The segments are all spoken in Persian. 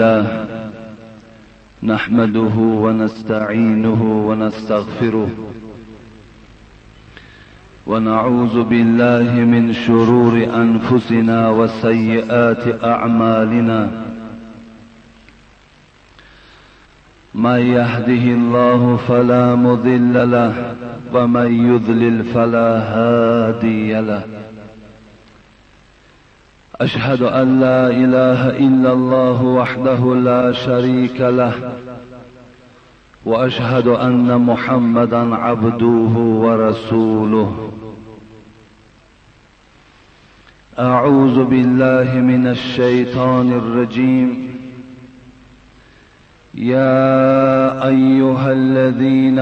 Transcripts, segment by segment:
لله نحمده ونستعينه ونستغفره ونعوذ بالله من شرور أنفسنا وسيئات أعمالنا من يهده الله فلا مضل له ومن يضلل فلا هادي له أشهد أن لا إله إلا الله وحده لا شريك له وأشهد أن محمدا عبده ورسوله أعوذ بالله من الشيطان الرجيم يا أيها الذين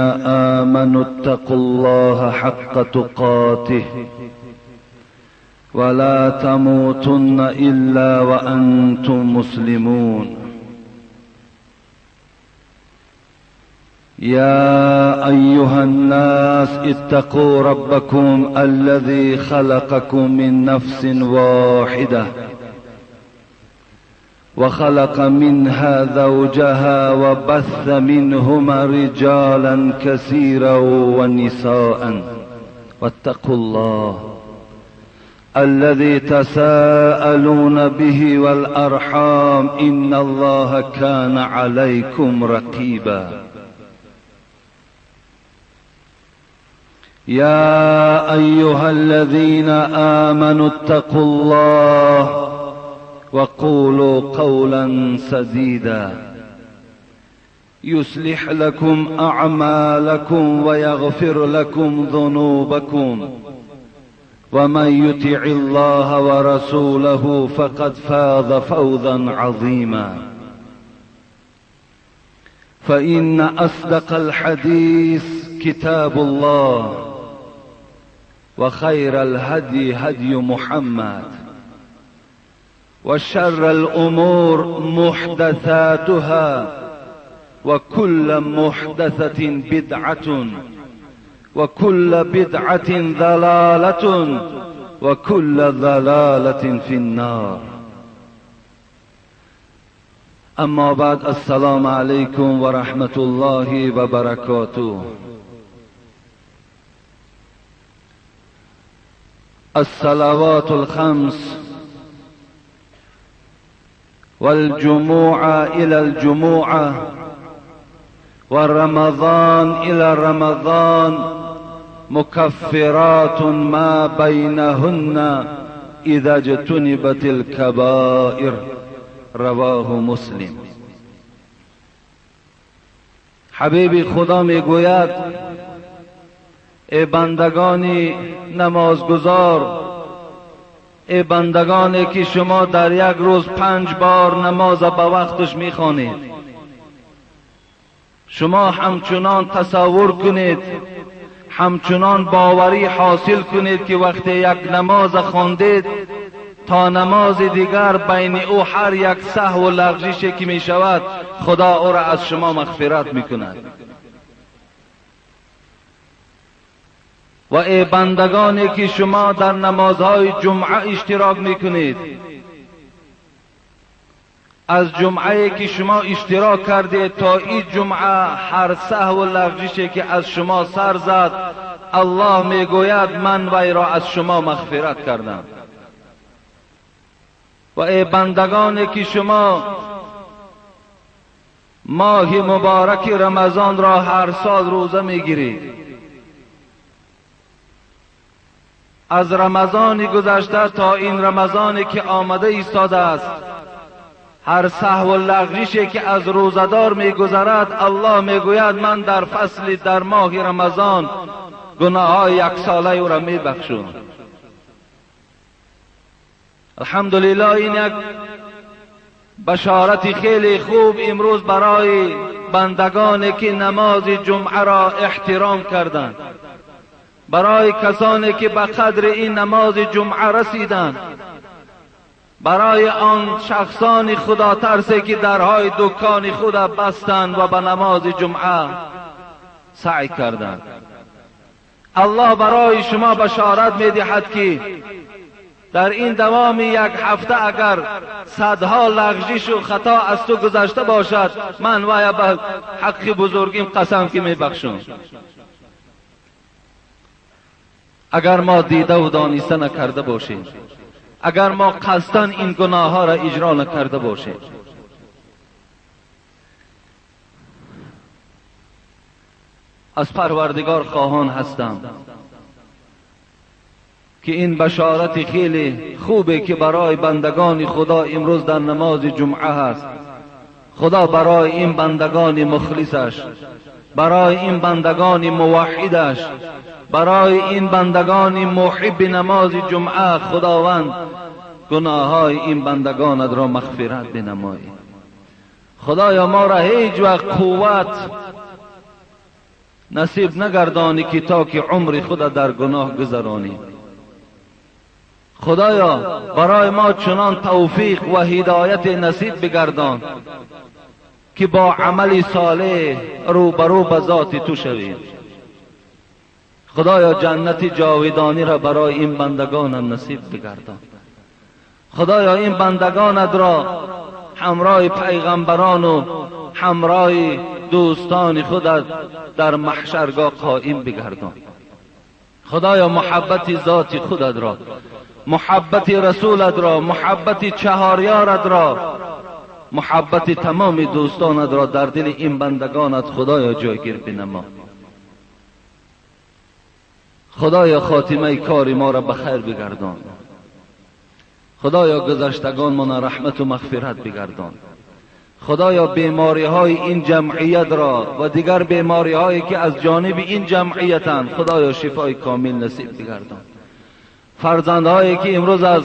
آمنوا اتقوا الله حق تقاته ولا تموتن إلا وأنتم مسلمون يا أيها الناس اتقوا ربكم الذي خلقكم من نفس واحدة وخلق منها زوجها وبث منهما رجالا كثيرا ونساء واتقوا الله الذي تساءلون به والأرحام إن الله كان عليكم رقيبا يا أيها الذين آمنوا اتقوا الله وقولوا قولا سديدا يصلح لكم أعمالكم ويغفر لكم ذنوبكم ومن يطع الله ورسوله فقد فاز فوزا عظيما فإن أصدق الحديث كتاب الله وخير الهدي هدي محمد وشر الأمور محدثاتها وكل محدثة بدعة وكل بدعة ضلالة وكل ضلالة في النار أما بعد السلام عليكم ورحمة الله وبركاته الصلوات الخمس والجمعة إلى الجمعة والرمضان إلى رمضان مكفرات ما بينهن إذا اجتنبت الكبائر رواه مسلم. حبیب خدا میگوید ای بندگانی نمازگزار، ای بندگانی که شما در یک روز 5 بار نماز به وقتش میخوانید، شما همچنان تصور کنید، همچنان باوری حاصل کنید که وقتی یک نماز خواندید تا نماز دیگر بین او هر یک سهو و لغزشی که می شود خدا او را از شما مغفرت می کند. و ای بندگانی که شما در نمازهای جمعه اشتراک می کنید، از جمعه که شما اشتراک کردید تا این جمعه هر سهو و لغزشی که از شما سر زد الله می گوید من وی را از شما مغفرت کردم. و ای بندگانی که شما ماه مبارک رمضان را هر سال روزه میگیرید، از رمضان گذشته تا این رمضانی که آمده ایستاده است هر سهو و لغزشی که از روزدار میگذرد الله میگوید من در فصل در ماه رمضان گناههای 1 ساله او را میبخشم. الحمدلله این یک بشارت خیلی خوب امروز برای بندگانی که نماز جمعه را احترام کردند، برای کسانی که به قدر این نماز جمعه رسیدند، برای آن شخصان خدا ترسی که درهای دکان خود بستند و به نماز جمعه سعی کردند. الله برای شما بشارت میدهد که در این دوام یک هفته اگر صدها لغزش و خطا از تو گذشته باشد، من وای به حق بزرگیم قسم که میبخشم. اگر ما دیده و دانسته نکرده باشیم، اگر ما قصداً این گناه ها را اجرا نکرده باشیم، از پروردگار خواهان هستم که این بشارت خیلی خوبه که برای بندگان خدا امروز در نماز جمعه هست. خدا برای این بندگان مخلصش، برای این بندگان موحدش، برای این بندگان محب نماز جمعه خداوند گناه های این بندگانت را مغفرت بنمایی. خدایا ما را هیچ وقت قوت نصیب نگردانی که تا که عمر خود در گناه گذرانی. خدایا برای ما چنان توفیق و هدایت نصیب بگردان که با عمل صالح روبرو به ذات تو شویم. خدایا جنت جاودانی را برای این بندگان نصیب بگردان. خدایا این بندگانت را همراه پیغمبران و همراه دوستان خودت در محشرگاه قائم بگردان. خدایا محبت ذات خودت را، محبت رسولت را، محبت چهاریارت را، محبت تمام دوستانت را در دل این بندگانت خدایا جایگیر بنما. خدایا خاتمه کار ما را بخیر بگردان. خدایا گذشتگان ما رحمت و مغفرت بگردان. خدایا بیماری های این جمعیت را و دیگر بیماری هایی که از جانب این جمعیتند خدایا شفای کامل نصیب بگردان. فرزندهایی که امروز از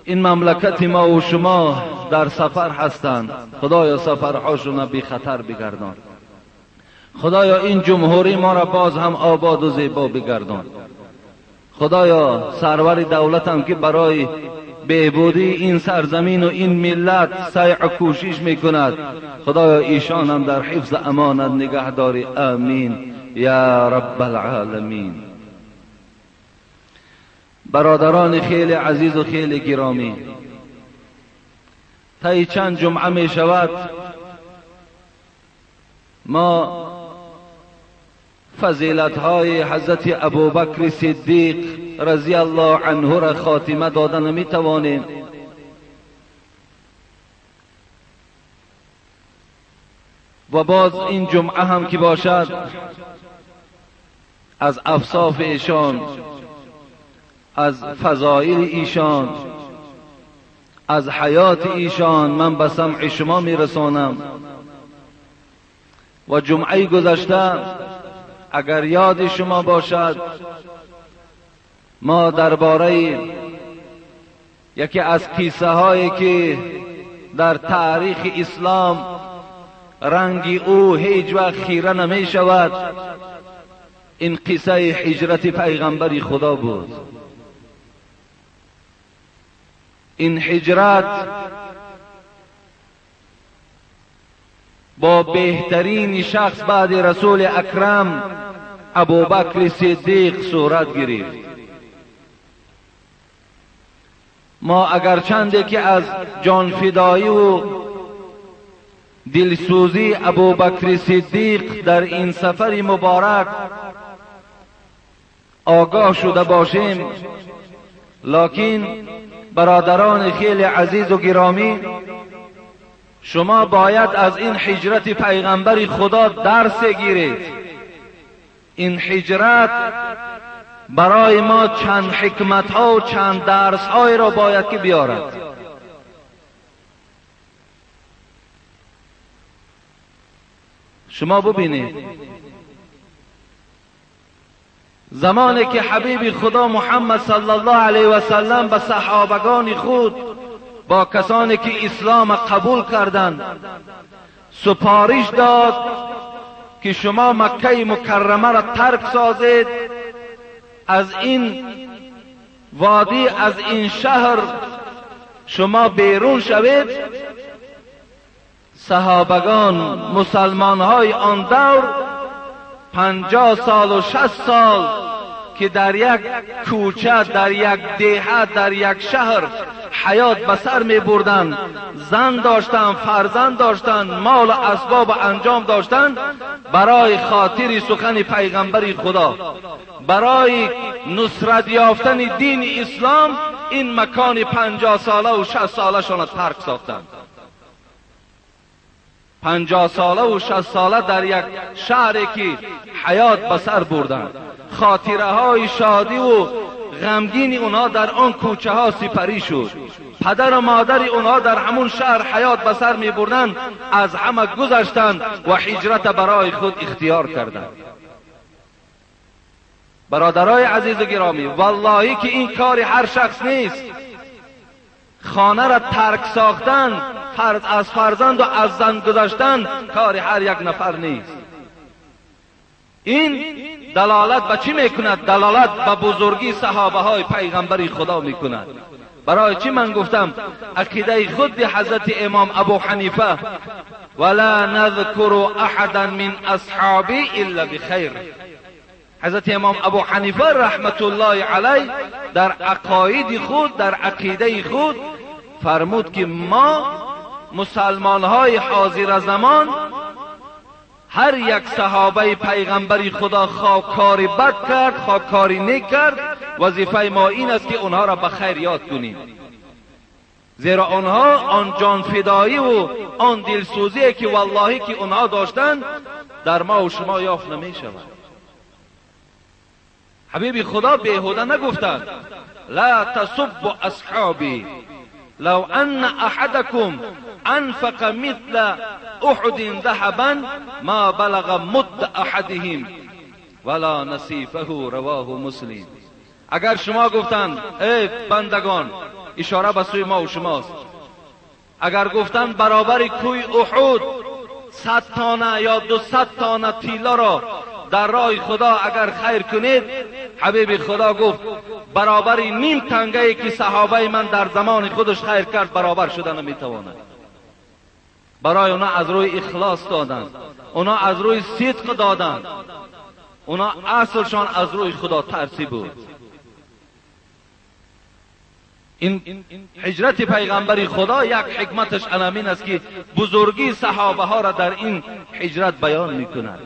این مملکت ما و شما در سفر هستند خدایا سفرهاشون بی خطر بگردان. خدایا این جمهوری ما را باز هم آباد و زیبا بگردان. خدایا سرور دولتم که برای بهبودی این سرزمین و این ملت سعی و کوشش میکند، خدایا ایشان هم در حفظ امانت نگهداری. آمین یا رب العالمین. برادران خیلی عزیز و خیلی گرامی، طی چند جمعه می شود ما فضیلت های حضرت ابوبکر صدیق رضی الله عنه را خاتمه داده نمی توانیم. و باز این جمعه هم که باشد از اوصاف ایشان، از فضائل ایشان، از حیات ایشان من به سمع شما می رسانم. و جمعه گذشته اگر یاد شما باشد ما درباره یکی از قصه هایی که در تاریخ اسلام رنگ او هیچ وقت خیره نمی شود، این قصه هجرت پیغمبر خدا بود. این هجرت با بهترین شخص بعد رسول اکرم ابوبکر صدیق صورت گرفت. ما اگرچند که از جانفدایی و دلسوزی ابوبکر صدیق در این سفر مبارک آگاه شده باشیم، لکن برادران خیلی عزیز و گرامی، شما باید از این هجرت پیغمبر خدا درس گیرید. این هجرت برای ما چند حکمت ها و چند درس های را باید که بیارد. شما ببینید زمانی که حبیب خدا محمد صلی الله علیه و سلم به صحابگان خود، با کسانی که اسلام قبول کردند، سپارش داد که شما مکه مکرمه را ترک سازید، از این وادی، از این شهر شما بیرون شوید. صحابگان مسلمان های آن دور 50 سال و 60 سال که در یک کوچه، در یک دهه، در یک شهر حیات به سر می بردن، زن داشتن، فرزند داشتن، مال و اسباب و انجام داشتن، برای خاطر سخن پیغمبر خدا، برای نصرت یافتن دین اسلام این مکان 50 ساله و 60 ساله شان ترک ساختند. 50 ساله و 60 ساله در یک شهری که حیات به سر بردند، خاطره های شادی و غمگین اونها در آن کوچه ها سپری شد. پدر و مادر اونها در همون شهر حیات به سر می بردند، از همه گذشتند و هجرت برای خود اختیار کردند. برادرای عزیز و گرامی، والله که این کار هر شخص نیست. خانه را ترک ساختن، از فرزند و از زن گذاشتن کار هر یک نفر نیست. این دلالت به چی میکند؟ دلالت به بزرگی صحابه های پیغمبر خدا میکند. برای چی من گفتم عقیده خود حضرت امام ابو حنیفه ولا نذکر احدا من اصحابی الا بخیر. حضرت امام ابو حنیفه رحمت الله علیه در عقاید خود، در عقیده خود فرمود که ما مسلمان های حاضر زمان هر یک صحابه پیغمبر خدا خواه کاری بد کرد، خواه کاری نیک کرد، وظیفه ما این است که اونها را به خیر یاد کنیم، زیرا آنها آن جان فدایی و آن دلسوزی که والله که اونها داشتن در ما و شما یافت نمی شود. حبیب خدا بیهوده نگفتند لا تسبوا اصحابی لو ان احدكم انفق مثل احد ذهبا ما بلغ مد احدهم ولا نصیفه رواه مسلم. اگر شما گفتند ای بندگان، اشاره به سوی ما و شماست، اگر گفتند برابر کوی احد 100 تانه یا 200 تانه طلا را در راه خدا اگر خیر کنید، حبیب خدا گفت برابر نیم تنگه که صحابه من در زمان خودش خیر کرد برابر شدن نمیتواند. برای اونا از روی اخلاص دادند، اونا از روی صدق دادند، اونا اصلشان از روی خدا ترسی بود. این هجرت پیغمبر خدا یک حکمتش علمین است که بزرگی صحابه ها را در این هجرت بیان میکند.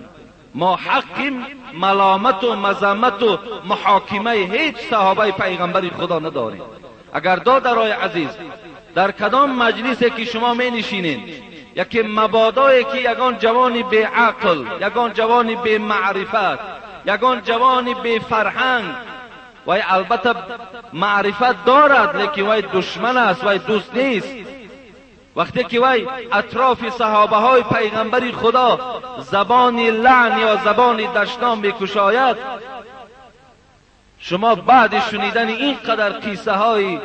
ما حق ملامت و مذمت و محاکمه هیچ صحابه پیغمبر خدا نداریم. اگر دادرای عزیز در کدام مجلسی که شما می نشینید یکی مبادایی که یگان جوانی بی عقل، یگان جوانی بی معرفت، یگان جوانی بی فرهنگ، وی البته معرفت دارد لیکن وی دشمن است، وی دوست نیست، وقتی که وی اطراف صحابه های پیغمبر خدا زبان لعن یا زبان دشنام میکشاید، شما بعد شنیدن این قدر قصه های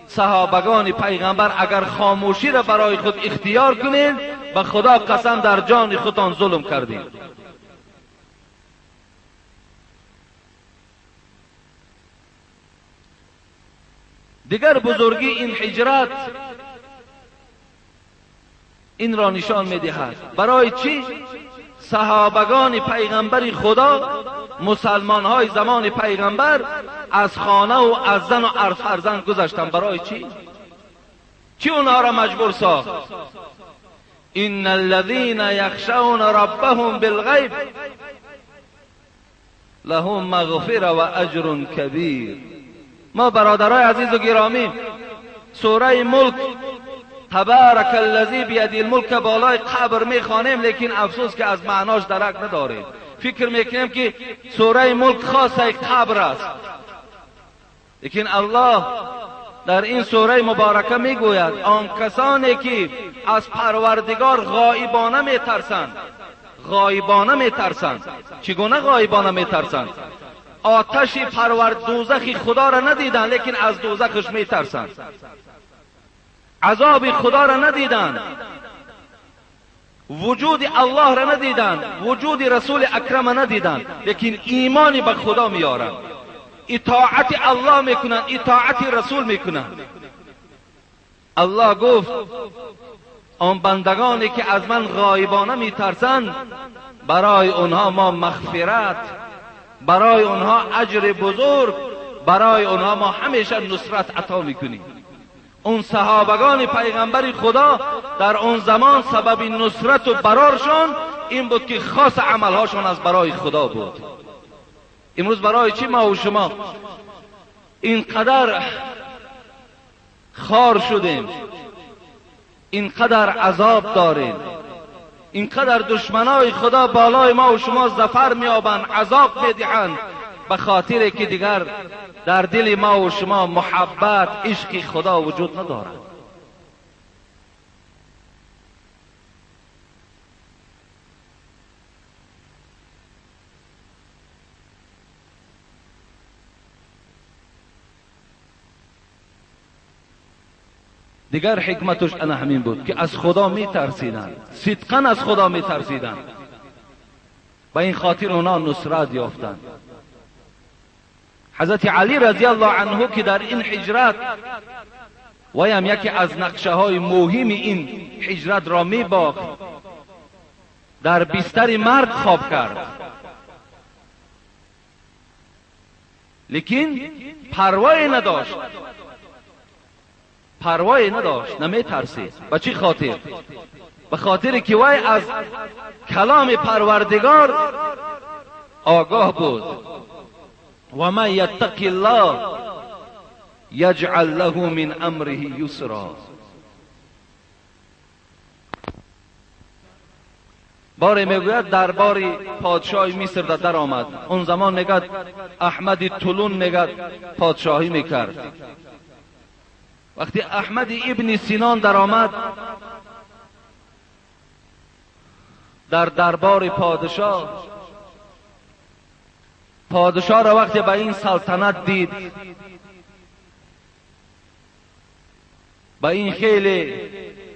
صحابگان پیغمبر اگر خاموشی را برای خود اختیار کنید، به خدا قسم در جان خودتان ظلم کردید. دیگر بزرگی این هجرت این را نشان می‌دهد. برای چی صحابگان پیغمبر خدا، مسلمان های زمان پیغمبر از خانه و از زن و از فرزند گذشتن؟ برای چی اونها را مجبور ساخت؟ ان الذين يخشون ربهم بالغیب لهم مغفره و اجر کبیر. ما برادرای عزیز و گرامی سوره ملک تبارک الذی بیدی الملک بالای قبر میخوانیم، لیکن افسوس که از معناش درک نداریم. فکر میکنیم که سوره ملک خاص قبر است، لیکن الله در این سوره مبارکه میگوید آن کسانی که از پروردگار غایبانه میترسند. غایبانه میترسند. چگونه غایبانه میترسند؟ آتش دوزخ خدا را ندیدن لیکن از دوزخش میترسند. عذاب خدا را ندیدن، وجود الله را ندیدن، وجود رسول اکرم را ندیدن، لیکن ایمانی به خدا میارن، اطاعت الله میکنن، اطاعت رسول میکنن. الله گفت آن بندگانی که از من غایبانه میترسند برای اونها ما مغفرت برای اونها اجر بزرگ، برای اونها ما همیشه نصرت عطا میکنیم. اون صحابگان پیغمبر خدا در اون زمان سبب نصرت و برارشان این بود که خاص عملهاشون از برای خدا بود. امروز برای چی ما و شما اینقدر خار شدیم، اینقدر عذاب داریم، اینقدر دشمنای خدا بالای ما و شما ظفر میابند، عذاب میدهند، به خاطر که دیگر در دل ما و شما محبت، عشق خدا وجود ندارد. دیگر حکمتش انا همین بود که از خدا می ترسیدن، صدقاً از خدا می ترسیدن، و این خاطر اونا نصرت یافتند. حضرت علی رضی الله عنه که در این هجرت ویم یکی از نقشه های مهم این هجرت را می باخت، در بستر مرگ خواب کرد، لیکن پروایی نداشت، پروایی نداشت، نمی ترسید. به چی خاطر؟ به خاطر که وی از کلام پروردگار آگاه بود. و من یتق الله یجعل له من امره یسرا. باری میگوید دربار پادشاه مصر در آمد. اون زمان میگد احمد طولون میگد پادشاهی میکرد. وقتی احمد ابن سینان در آمد در دربار پادشاه، پادشاه را وقتی به این سلطنت دید، به این خیلی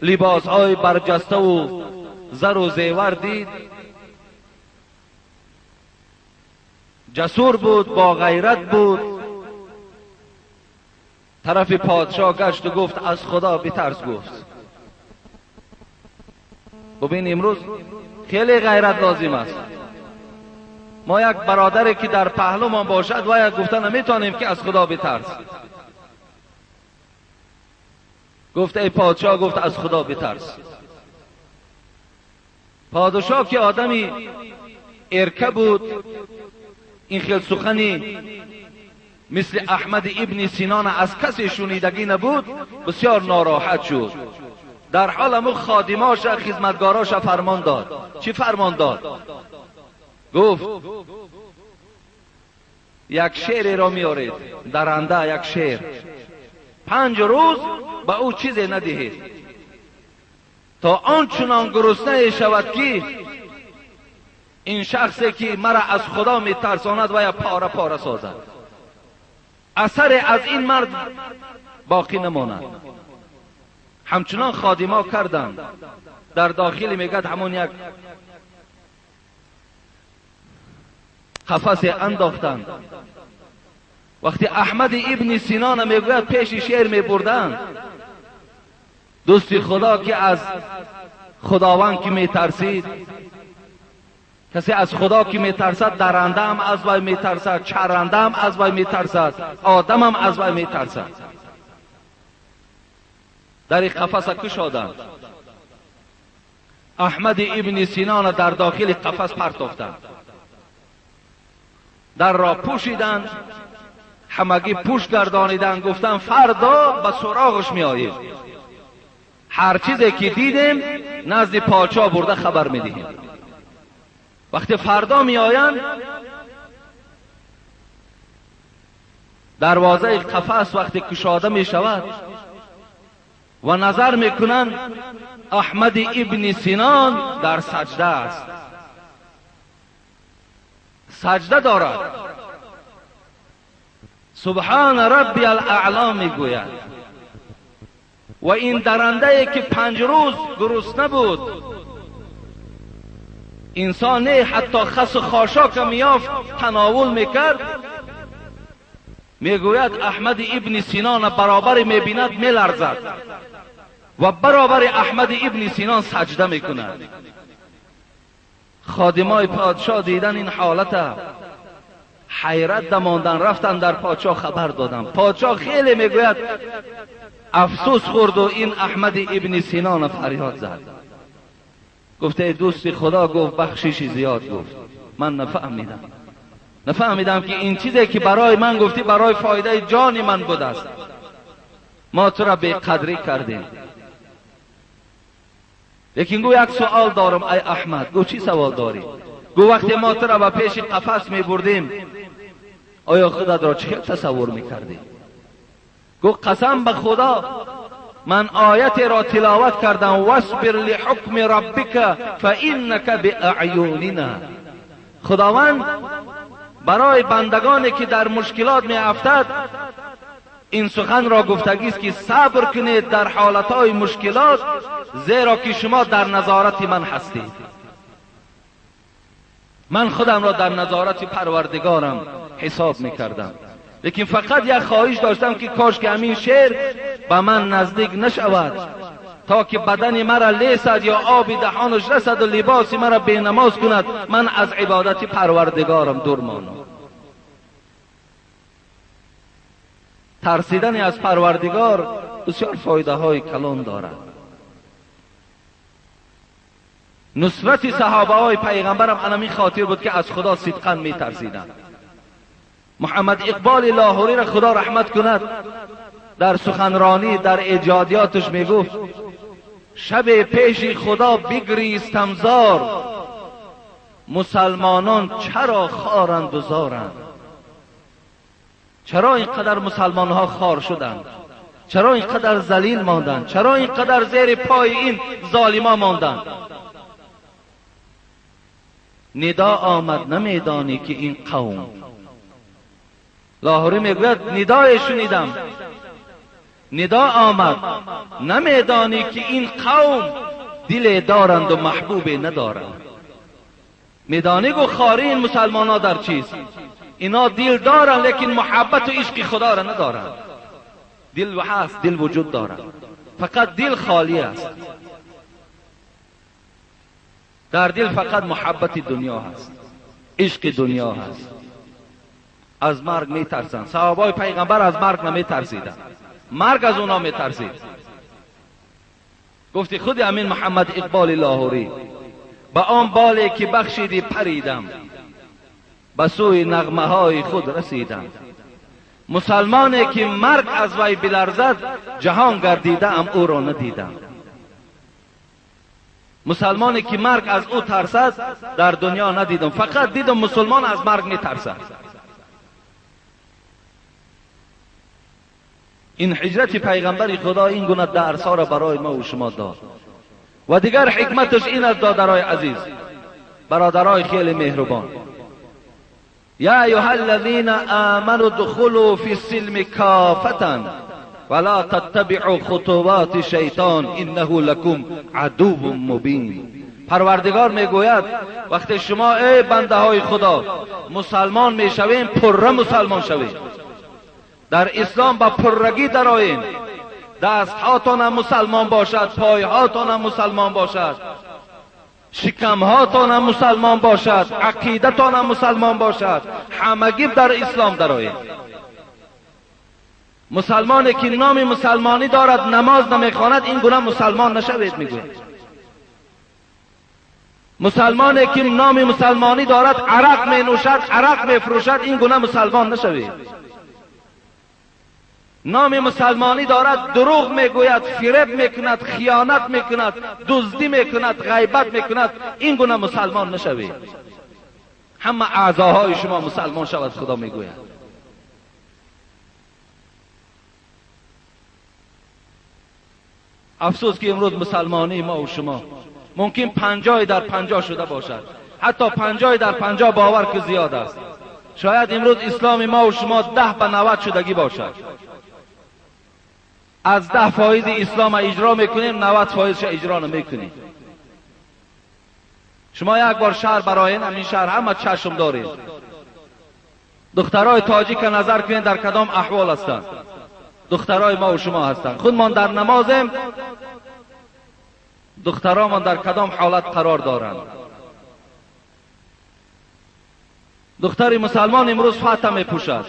لباسهای برجسته و زر و زیور دید، جسور بود، با غیرت بود. طرف پادشاه گشت و گفت از خدا بترس. گفت ببین امروز خیلی غیرت لازم است. ما یک برادری که در پهلو ما باشد و یک گفتن نمیتونیم که از خدا بترس. گفت ای پادشاه، گفت از خدا بترس. پادشاه که آدمی ارکه بود، این خیل سخنی مثل احمد ابن سینان از کسی شنیدگی نبود، بسیار ناراحت شد. در حال همون خادماش خدمتگاراش فرمان داد. چی فرمان داد؟ گفت یک شیر را میارید، درنده یک شیر، 5 روز به او چیزی ندهید تا آنچنان گرسنه شود که این شخصی که مرا از خدا میترساند و یا پاره پاره سازد، اثر از این مرد باقی نماند. همچنان خادما کردند. در داخل میگد همون یک قفس انداختند. وقتی احمد ابن سینان میگوید پیش شیر میبردند، دوست خدا که از خداوند که میترسید، کسی از خدا که میترسد درنده هم از وی میترسد، چرنده هم از وی میترسد، آدم هم از وی میترسد. در این قفس کشادند. احمد ابن سینان در داخل قفس پرتافتند، در را پوشیدند، همگی پوش گردانیدند. گفتند فردا به سراغش می آییم، هر چیزی که دیدیم نزد پادشاه برده خبر می دهیم. وقتی فردا می آیند، دروازه قفس وقتی کشاده می شود و نظر می کنند احمد ابن سینان در سجده است، سجده دارد، سبحان ربی الاعلا می گوید. و این درنده که 5 روز گرسنه بود، انسان حتی خس و خاشاک میافت تناول میکرد، میگوید احمد ابن سینان برابر میبیند میلرزد و برابر احمد ابن سینان سجده میکند. خادمای پادشاه دیدن این حالت، حیرت دماندن، رفتن در پادشاه خبر دادن. پادشاه خیلی میگوید افسوس خورد و این احمد ابن سینا فریاد زد، گفته دوست خدا، گفت بخشش زیاد، گفت من نفهمیدم که این چیزی که برای من گفتی برای فایده جان من بود است، ما تو را بی‌قدری کردیم. لیکن گو یک سوال دارم ای احمد. گو چی سوال داری؟ گو وقتی ما تو را به پیش قفس می بردیم آیا خودت را چه تصور میکردی؟ گو قسم به خدا من آیت را تلاوت کردم واصبر لحکم ربک فانک باعیوننا. خداوند برای بندگانی که در مشکلات می افتد این سخن را گفتگی است که صبر کنید در حالتهای مشکلات، زیرا که شما در نظارت من هستید. من خودم را در نظارت پروردگارم حساب میکردم، لیکن فقط یک خواهش داشتم که کاش که همین شیر به من نزدیک نشود تا که بدن مرا لیسد یا آب دهانش رسد و لباس مرا بینماز کند، من از عبادت پروردگارم دور مانم. ترسیدن از پروردگار بسیار فایده های کلان دارد. نصرت صحابه های پیغمبرم همین خاطر بود که از خدا صدقا می ترسیدند. محمد اقبال لاهوری را خدا رحمت کند در سخنرانی در ایجادیاتش می گفت شب پیش خدا بگریستم زار، مسلمانان چرا خارند و زارند؟ چرا اینقدر مسلمان ها خار شدند؟ چرا اینقدر ذلیل ماندند؟ چرا اینقدر زیر پای این ظالما ماندند؟ ندا آمد نمیدانی که این قوم، لاهوری میگوید ندای شنیدم، ندا آمد نمیدانی که این قوم دل دارند و محبوب ندارند. میدانی گو خاری این مسلمان ها در چیز؟ اینا دل دارند لیکن محبت و عشق خدا را ندارند. دل و هست، دل وجود دارند، فقط دل خالی است. در دل فقط محبت دنیا هست، عشق دنیا هست. از مرگ می ترسند. صحابه پیغمبر از مرگ نمی ترسیدند، مرگ از اونا می ترسید. گفتی خود امین محمد اقبال لاهوری با آن بالی که بخشیدی پریدم، به سوی نغمه های خود رسیدم. مسلمانی که مرگ از وی بلرزد جهان گردیدم او را ندیدم. مسلمانی که مرگ از او ترسد در دنیا ندیدم، فقط دیدم مسلمان از مرگ می ترسد. این هجرت پیغمبر خدا این گونه درس ها را برای ما و شما داد. و دیگر حکمتش این است دادرای عزیز، برادرای خیلی مهربان، یا ایها الذین آمنوا ادخلوا فی السلم کافة ولا تتبعوا خطوات شیطان انه لکم عدو مبین. پروردگار میگوید وقتی شما ای بنده های خدا مسلمان میشوین، پره مسلمان شوین، در اسلام با پرگی درآیین، دست هاتون هم مسلمان باشد، پای هاتون هم مسلمان باشد، شکم هاتون هم مسلمان باشد، عقیدتون هم مسلمان باشد، همگی در اسلام درآیین. مسلمانی که نام مسلمانی دارد نماز نمیخواند این گونه مسلمان نشوید میگوید. مسلمانی که نام مسلمانی دارد عرق می نوشد، عرق می فروشد، این گونه مسلمان نشوید. نام مسلمانی دارد دروغ میگوید، فریب میکند، خیانت میکند، دزدی میکند، غیبت میکند، این گونه مسلمان نشوید. همه اعضاهای شما مسلمان شود خدا میگوید. افسوس که امروز مسلمانی ما و شما ممکن 50 در 50 شده باشد، حتی 50 در 50 باور که زیاد است. شاید امروز اسلام ما و شما 10 به 90 شدگی باشد. از 10% اسلام اجرا میکنیم، 90% اجرا نمیکنیم. شما یک بار شهر براین، همین شهر همه چشم دارید. دخترای تاجیک نظر کنید در کدام احوال هستند. دخترای ما و شما هستند. خودمان در نمازیم، دختران در کدام حالت قرار دارند. دختر مسلمان امروز فتح می پوشد،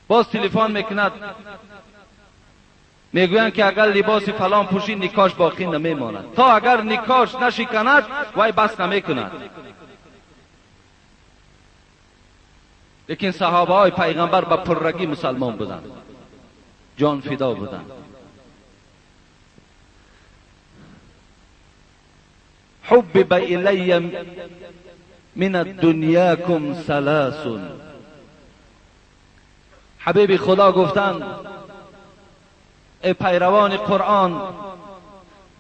باز تلفن میکند میگویند که اگر لباس فلان پوشی نکاش باقی نمیماند، تا اگر نکاش نشکند وای بس نمیکند. لیکن صحابه های پیغمبر به پررگی مسلمان بودند، جان فدا بودند. حبب الی من الدنیاکم ثلاث. حبیب خدا گفتند ای پیروان قرآن،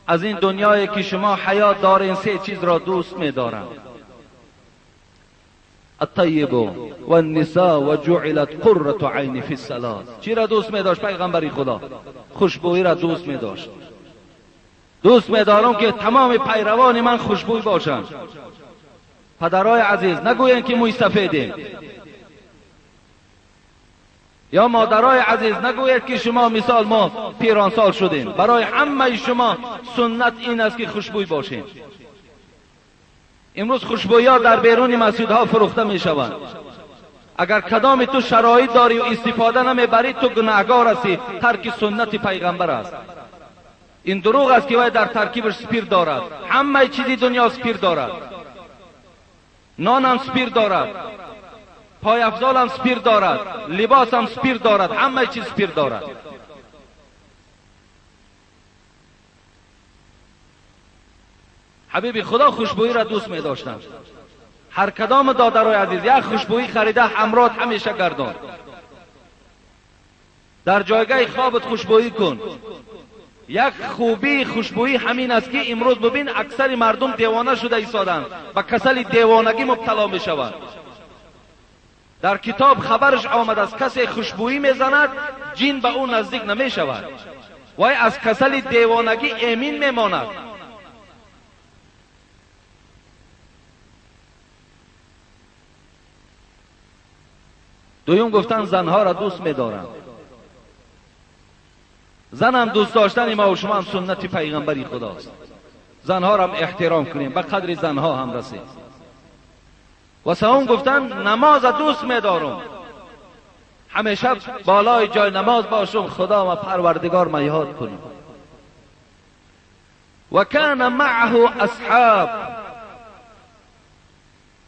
از این دنیایی که شما حیات دارین سه چیز را دوست می‌دارم: الطیب و النساء و جعلت قرة عین فی الصلاة. چی را دوست می‌داشت پیغمبر خدا؟ خوشبویی را دوست می‌داشت. دوست می‌دارم که تمام پیروان من خوشبوی باشند. پدرای عزیز نگوین که موی سفیدیم، یا مادرای عزیز نگوید که شما مثال ما پیران سال شدیم. برای همه شما سنت این است که خوشبوی باشین. امروز خوشبویی ها در بیرون مسجدها فروخته می شوند. اگر کدام تو شرایط داری و استفاده نمیبری تو گناهکار هستی، ترک سنت پیغمبر است. این دروغ است که وای در ترکیبش سپیر دارد. همه چیزی دنیا سپیر دارد، نان هم سپیر دارد، پای افضال هم سپیر دارد، لباس هم سپیر دارد، همه چیز سپیر دارد. حبیب خدا خوشبویی را دوست می داشتند. هر کدام دادرای عزیز یک خوشبویی خریده همراه همیشه گردان. در جایگاه خوابت خوشبویی کن. یک خوبی خوشبویی همین است که امروز ببین اکثر مردم دیوانه شده ایستادند، به کسل دیوانگی مبتلا می شوند. در کتاب خبرش آمد است کسی خوشبویی میزند جن به اون نزدیک نمی شود، وای از کسل دیوانگی امین میماند. دویم گفتن زنها را دوست می‌دارم. زن هم دوست داشتن ما و شما هم سنت پیغمبری خداست. زنها را هم احترام کنیم، به قدر زنها هم رسیم. و سوم گفتن نماز دوست می‌دارم، همیشه بالای جای نماز باشم، خدا و پروردگار ما یاد کنیم. و کان معه اصحاب.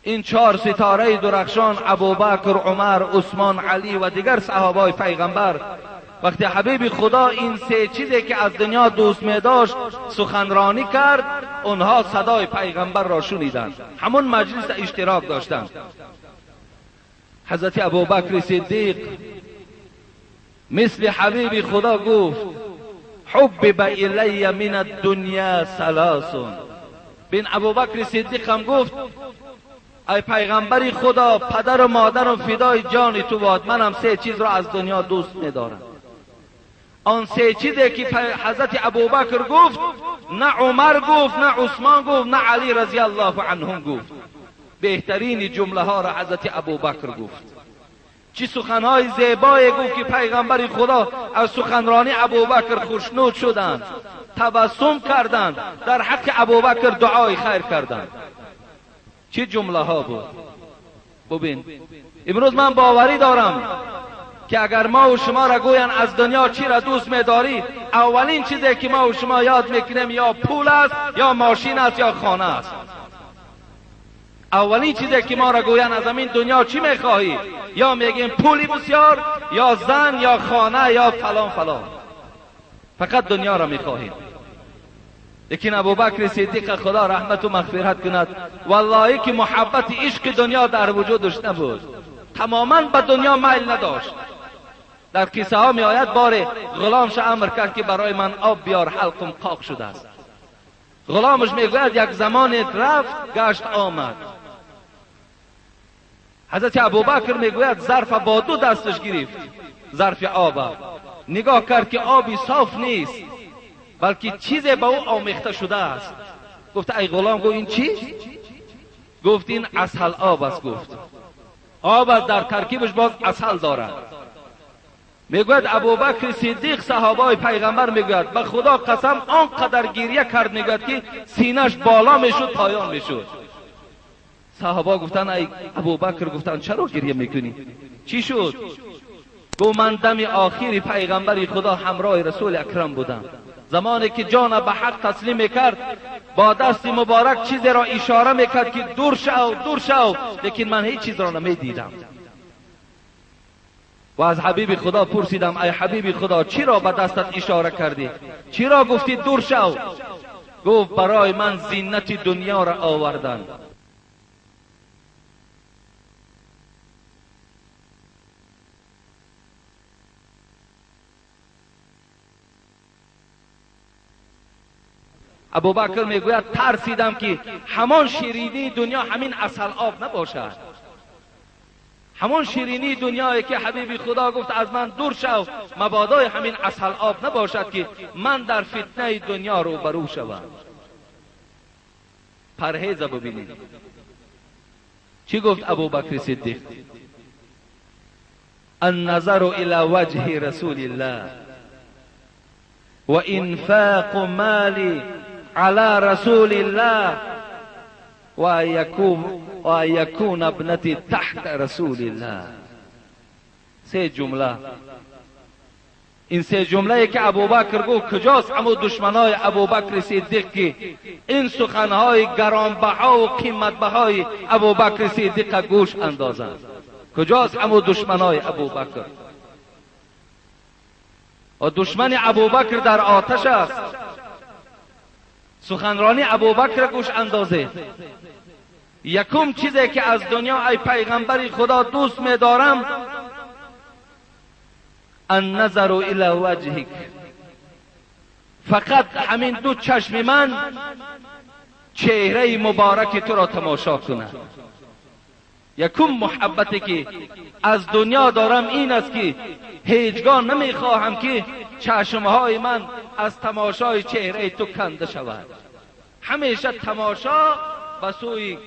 این چهار ستاره درخشان ابوبکر، عمر، عثمان، علی و دیگر صحابه پیغمبر وقتی حبیب خدا این سه چیزی که از دنیا دوست می داشت سخنرانی کرد، اونها صدای پیغمبر را شنیدند، همون مجلس اشتراک داشتند. حضرت ابوبکر صدیق مثل حبیب خدا گفت حبب الی من الدنیا ثلاث. بین ابوبکر صدیق هم گفت ای پیغمبر خدا، پدر و مادرم فدای جان تو باد، منم سه چیز را از دنیا دوست می‌دارم. آن سه چیزی که حضرت ابوبکر گفت نه عمر گفت، نه عثمان گفت، نه علی رضی الله عنهم گفت. بهترین جمله ها را حضرت ابوبکر گفت. چه سخنهای زیبایی گفت که پیغمبر خدا از سخنرانی ابوبکر خوشنود شدند، تبسم کردند، در حق ابوبکر دعای خیر کردند. چه جمله ها بود. ببین امروز من باوری دارم که اگر ما و شما را گوین از دنیا چی را دوست می‌داری، اولین چیزی که ما و شما یاد میکنیم یا پول است، یا ماشین است، یا خانه است. اولین چیزی که ما را گوین از همین دنیا چی میخواهی، یا میگیم پولی بسیار، یا زن، یا خانه، یا فلان فلان. فقط دنیا را میخواهیم. لیکن ابوبکر صدیق خدا رحمت و مغفرت کند، والله که محبت عشق دنیا در وجودش نبود، تماما به دنیا میل نداشت. در قصه ها می آید بار غلامش امر کرد که برای من آب بیار، حلقم قاق شده است. غلامش میگوید یک زمان رفت گشت آمد. حضرت ابوبکر میگوید ظرف با دو دستش گرفت، ظرف آب، نگاه کرد که آبی صاف نیست بلکه چیزی به او آمیخته شده است. گفت ای غلام، گفت این چی؟ گفت این عسل آب است. گفت آب است، در ترکیبش باز عسل دارد. میگوید ابوبکر صدیق صحابه پیغمبر میگوید به خدا قسم آنقدر گریه کرد، میگوید که سینه‌اش بالا میشد پایان میشد. صحابه گفتن ای ابوبکر، گفتن چرا گریه میکنی؟ چی شد؟ گفت من دم آخری پیغمبر خدا همراه رسول اکرم بودم، زمانی که جان به حق تسلیم میکرد با دست مبارک چیزی را اشاره میکرد که دور شو دور شو، لیکن من هیچ چیز را نمیدیدم. و از حبیب خدا پرسیدم ای حبیب خدا چرا به دستت اشاره کردی؟ چرا گفتی دور شو؟ گفت برای من زینت دنیا را آوردند. ابوبکر میگوید ترسیدم که همان شیرینی دنیا همین عسل آب نباشد، همان شیرینی دنیایی که حبیب خدا گفت از من دور شو مبادای همین عسل آب نباشد که من در فتنه دنیا رو برو شوم. پرهیز ببینید چی گفت ابوبکر صدیق؟ النظر الى وجه رسول الله و انفاق مالی على رسول الله و یکون ابنتی تحت رسول الله. سه جمله، این سه جمله که ابوبکر گفت کجاست اما دشمنای ابوبکر صدیق که این سخنهای گرانبها و قیمتبهای ابوبکر صدیق گوش اندازند؟ کجاست اما دشمنای ابوبکر؟ و دشمن ابوبکر در آتش است، سخنرانی ابوبکر گوش اندازه. یکم چیزی که از دنیا ای پیغمبر خدا دوست می‌دارم النظر الی وجهک، فقط همین دو چشم من چهره مبارک تو را تماشا کند. یکم محبتی که از دنیا دارم این است که هیچگاه نمیخواهم که چشمهای من از تماشای چهره تو کنده شود، همیشه تماشا به سوی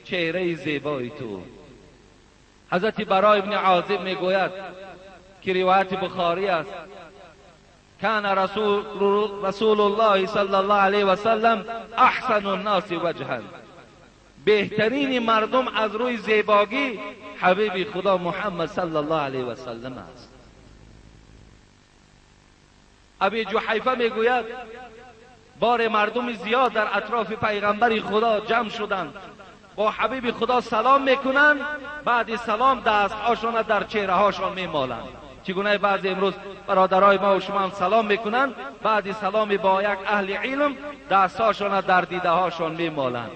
چهره زیبای تو. حضرت برای ابن عازب میگوید که روایت بخاری است کان رسول الله صلی الله علیه و سلم احسن الناس وجها، بهترین مردم از روی زیبایی حبیب خدا محمد صلی الله علیه و سلم است. ابی جحیفه میگوید بار مردم زیاد در اطراف پیغمبر خدا جمع شدند، با حبیب خدا سلام میکنند، بعد سلام دستهاشون در چهره هاشون میمالند. چگونه بعضی امروز برادرای ما و شما هم سلام میکنند، بعد سلام با یک اهل علم دستهاشون در دیده هاشون میمالند.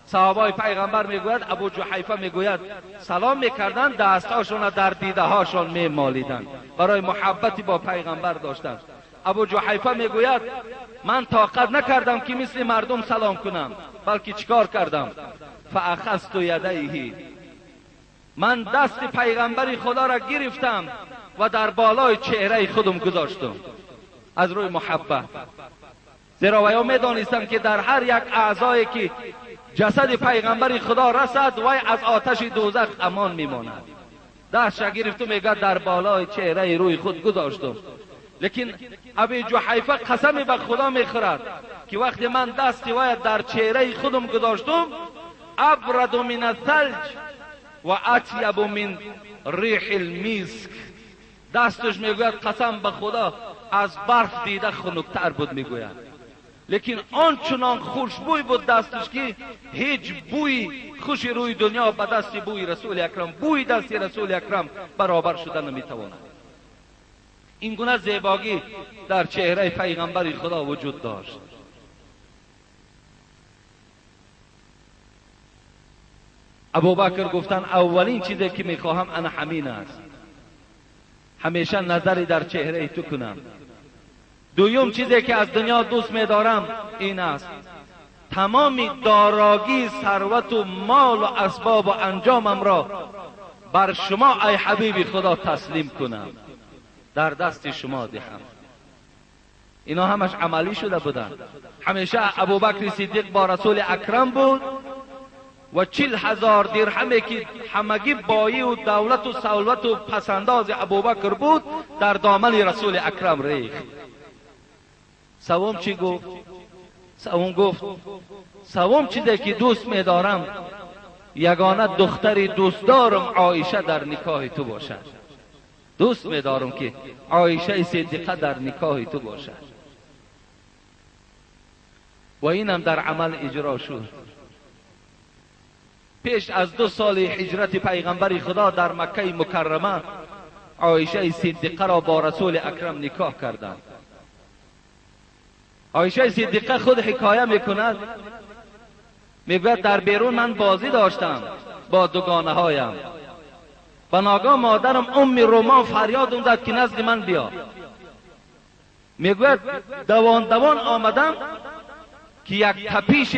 صحابای پیغمبر میگوید ابو جحیفه میگوید سلام میکردند دستهاشون در دیده هاشون میمالیدند، برای محبتی با پیغمبر داشتند. ابو جحیفه میگوید من طاقت نکردم که مثل مردم سلام کنم، بلکه چیکار کردم؟ فاخذت یدیه، من دست پیغمبر خدا را گرفتم و در بالای چهره خودم گذاشتم از روی محبت. زیرا ویا میدانستم که در هر یک اعضایی که جسد پیغمبر خدا رسد وی از آتش دوزخ امان میماند. دستش گرفتم میگه در بالای چهره روی خود گذاشتم. لیکن ابی جحیفه قسم به خدا میخورد که وقتی من دست وی در چهره خودم گذاشتم ابرد من الثلج و اطیب من ریح المسک، دستش میگوید قسم به خدا از برف دیده خنک‌تر بود میگوید. لیکن آنچنان خوشبوی بود دستش که هیچ بوی خوش روی دنیا به دست بوی رسول اکرم، بوی دست رسول اکرم برابر شده نمیتواند. این گونه زیبایی در چهره پیغمبر خدا وجود داشت. ابوبکر گفتن اولین چیزی که میخواهم انا همین است، همیشه نظری در چهره تو کنم. دوم چیزی که از دنیا دوست می‌دارم این است تمام دارایی، ثروت و مال و اسباب و انجامم را بر شما ای حبیب خدا تسلیم کنم، در دست شما دهم. اینا همش عملی شده بودند. همیشه ابوبکر صدیق با رسول اکرم بود و 40,000 درهمی که همگی بایی و دولت و ثروت و پسنداز ابوبکر بود در دامن رسول اکرم ریخت. سوم چی گفت؟ سوم گفت سوم چیزی که دوست می‌دارم یگانه دختری دوست دارم عایشه در نکاح تو باشد. دوست می‌دارم که عایشه صدیقه در نکاح تو باشد. و اینم در عمل اجرا شد. پیش از 2 سال هجرت پیغمبر خدا در مکه مکرمه عایشه صدیقه را با رسول اکرم نکاح کردند. عایشه صدیقه خود حکایه میکند، میگوید در بیرون من بازی داشتم با دوگانه هایم، و ناگاه مادرم ام رومان فریاد زد که نزد من بیا. میگوید دوان دوان آمدم که یک تپیش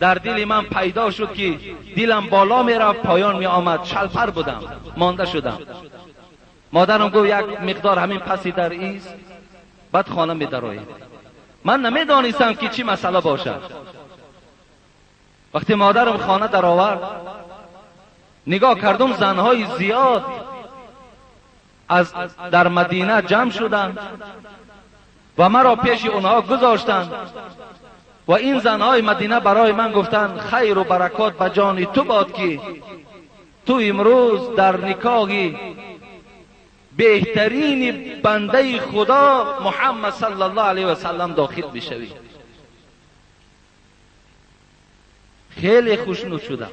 در دل من پیدا شد که دلم بالا میرفت پایان می آمد، شلپر بودم، مانده شدم. مادرم گفت یک مقدار همین پسی در ایست، بعد خانه می درآیید. من نمیدانستم که چی مسئله باشد. وقتی مادرم خانه در آورد، نگاه کردم زنهای زیاد از در مدینه جمع شدند و مرا پیش اونها گذاشتند و این زنهای مدینه برای من گفتند خیر و برکات به جان تو باد که تو امروز در نکاح بهترین بنده خدا محمد صلی الله علیه و سلم داخل بشوی. خیلی خوشنود شدم.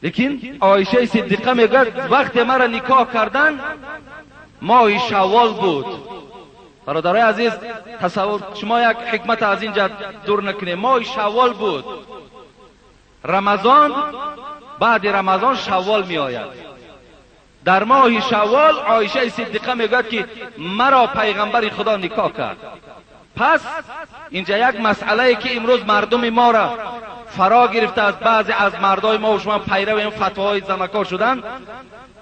لیکن عایشه صدیقه میگه وقتی مرا نکاح کردن ماه شوال بود. برادرای عزیز تصور، شما یک حکمت از اینجا دور نکنید. ماه شوال بود. رمضان، بعد رمضان شوال می آید. در ماه شوال عایشه صدیقه میگه که مرا پیغمبر خدا نکاح کرد. پس اینجا یک مسئله که امروز مردم ما را فرا گرفته، از بعضی از مردای ما و شما پیرو این فتواهای زمکا شدن،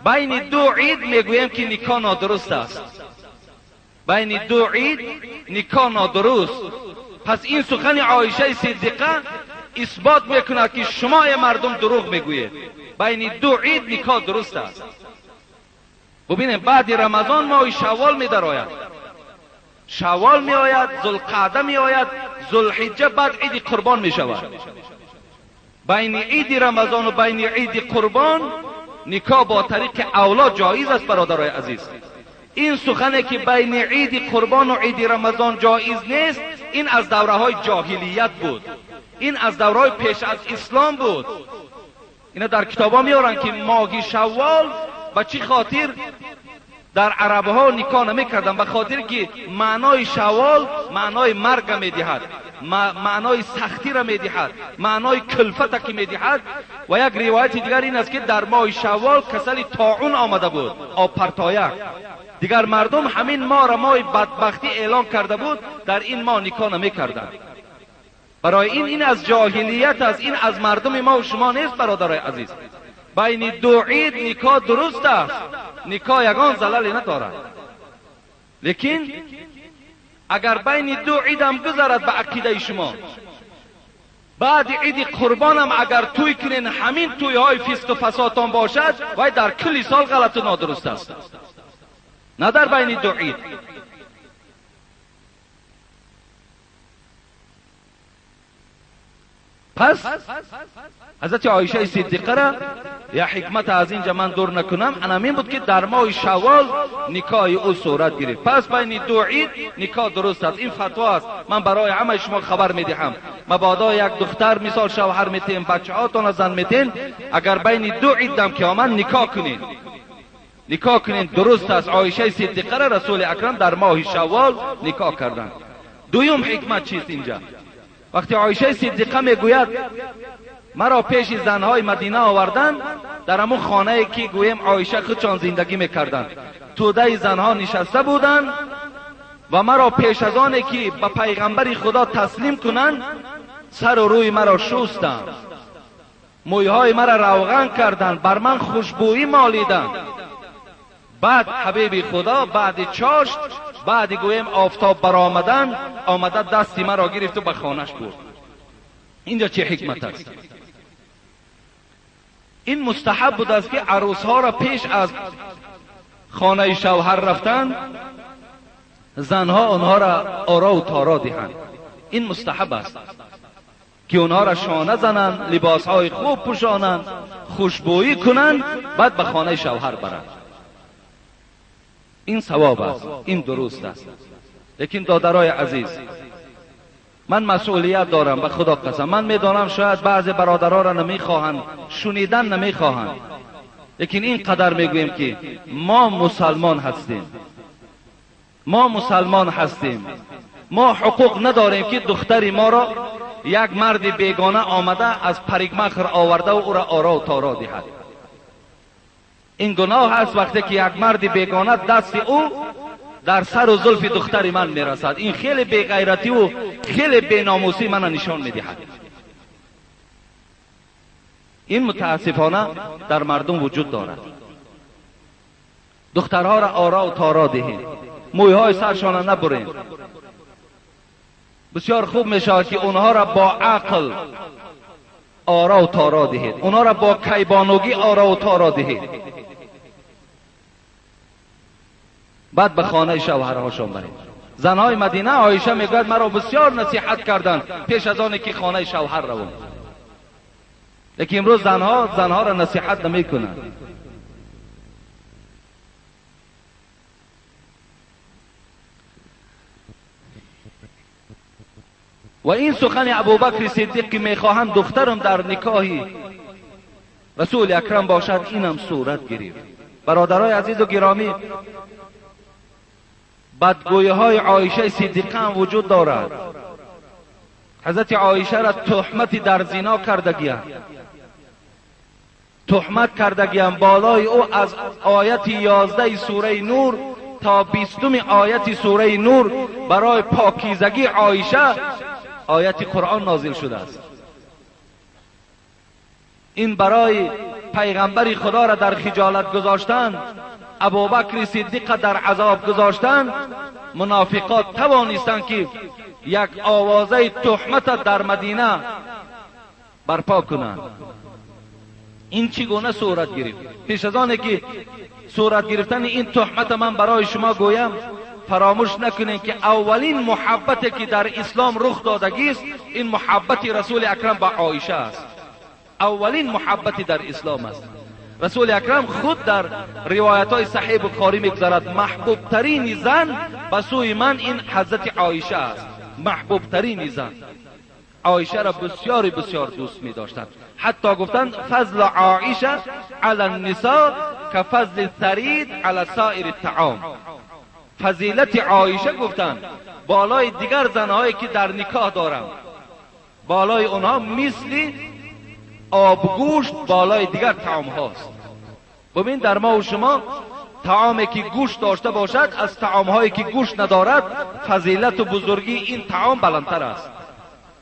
بین 2 عید میگویم که نکاح نادرست است. بین 2 عید نکاح نادرست. پس این سخن عایشه صدیقه اثبات میکنه که شما مردم دروغ میگویید. بین 2 عید نکاح درست است. ببینید بعد رمضان ماه شوال می درآید. شوال می آید، ذوالقعده می آید، ذوالحجه، بعد عید قربان می شود. بین عید رمضان و بین عید قربان نکاح با طریق اولاد جایز است. برادرای عزیز، این سخنه که بین عید قربان و عید رمضان جایز نیست، این از دوره‌های جاهلیت بود. این از دوره‌های پیش از اسلام بود. اینا در کتابا میارن که ماه شوال و چی خاطر در عرب ها نکاح نمی کردن؟ به خاطر که معنای شوال معنای مرگ می دهد، معنای سختی را می دهد، معنای کلفت که می دهد. و یک روایت دیگر این است که در ماه شوال کسل طاعون آمده بود، آب پرتایک. دیگر مردم همین ماه را ماه بدبختی اعلان کرده بود، در این ماه نکاح نمی کردن. برای این از جاهلیت است، این از مردم ما و شما نیست. برادرای عزیز، بین 2 عید نکاح درست است. نکاح یگان زلالی ندارد. لیکن اگر بین 2 عید هم گذرد به عقیده شما، بعد عید قربان هم اگر توی کنین، همین توی های فسق و فساتان باشد، وای در کل سال غلط و نادرست است، نه در بین 2 عید. پس حضرت عایشه صدیقه را یا حکمت از اینجا من دور نکنم، انامین بود که در ماه شوال نکاح او صورت گرفت. پس بین 2 عید نکاح درست است. این فتوا است، من برای همه شما خبر میدهم. مبادا یک دختر مثال شوهر میتین، بچه هاتون زن میتین، اگر بین 2 عید دم که آمد نکاح کنین، نکاح کنین، درست است. عایشه صدیقه را رسول اکرم در ماه شوال نکاح کردند. دویم حکمت چیست اینجا؟ وقتی عایشه صدیقه میگوید مرا پیش زنهای مدینه آوردن، در همون خانه که گویم عایشه خودشان زندگی میکردند، توده زنها نشسته بودند و مرا پیش از آنه که به پیغمبر خدا تسلیم کنند سر و روی مرا شستند، مویهای مرا روغن کردند، بر من خوشبویی مالیدند. بعد حبیب خدا بعد چاشت، بعد گویم آفتاب برآمدن آمده دستی مرا گرفت و به خانهش برد. اینجا چه حکمت است؟ این مستحب بود است که عروس ها را پیش از خانه شوهر رفتن زنها آنها را آرا و تارا دهند. این مستحب است که اونها را شانه زنند، لباسهای خوب پوشانند، خوشبویی کنند، بعد به خانه شوهر برند. این ثواب است، این درست است. لیکن دادرای عزیز، من مسئولیت دارم، به خدا قسم. من میدانم شاید بعضی برادرها را نمیخواهند، شنیدن نمیخواهند، لیکن این قدر میگویم که ما مسلمان هستیم، ما مسلمان هستیم. ما حقوق نداریم که دختری ما را یک مرد بیگانه آمده از پریگمخر آورده و او را آرا و تارا دهد. این گناه است وقتی که یک مرد بیگانه دست او در سر و زلف دختری من میرسد. این خیلی بیغیرتی و خیلی بیناموسی من نشان میدهد. این متاسفانه در مردم وجود دارد. دخترها را آرا و تارا دهید، مویهای سرشان نبرید. بسیار خوب میشود که اونها را با عقل آرا و تارا دهید، اونها را با کیبانوگی آرا و تارا دهید، بعد به خانه شوهرهاشون برید. زنهای مدینه، عایشه میگوید مرا بسیار نصیحت کردند پیش از آنی که خانه شوهر روم، لیکن امروز زنها را نصیحت نمیکنند. و این سخن ابوبکر صدیق که میخواهند دخترم در نکاحی رسول اکرم باشد، اینم صورت گرفت. برادرای عزیز و گرامی، بدگویی های عایشه صدیقه هم وجود دارد. حضرت عایشه را تهمت در زنا کردگیند، تهمت کردگیند. بالای او از آیت 11 سوره نور تا 20 آیت سوره نور برای پاکیزگی عایشه آیت قرآن نازل شده است. این برای پیغمبر خدا را در خجالت گذاشتن، ابوبکر صدیق در عذاب گذاشتن. منافقات توانستند که یک آوازه تهمت در مدینه برپا کنند. این چگونه صورت گرفت؟ پیش از آنه که صورت گرفتن این تهمت من برای شما گویم، فراموش نکنید که اولین محبتی که در اسلام رخ دادگی است، این محبت رسول اکرم با عایشه است. اولین محبتی در اسلام است. رسول اکرم خود در روایت های صحیح بخاری میگذارد محبوب ترین زن به سوی من این حضرت عایشه است. محبوب ترین زن عایشه را بسیار بسیار دوست می داشتند. حتی گفتند فضل عایشه علی النساء کفضل الثرید علی سایر الطعام. فضیلت عایشه گفتند بالای دیگر زنهایی که در نکاح دارم، بالای اونها مثل آبگوشت بالای دیگر طعام هاست. ببین در ما و شما طعامی که گوشت داشته باشد از طعام هایی که گوشت ندارد، فضیلت و بزرگی این طعام بلندتر است.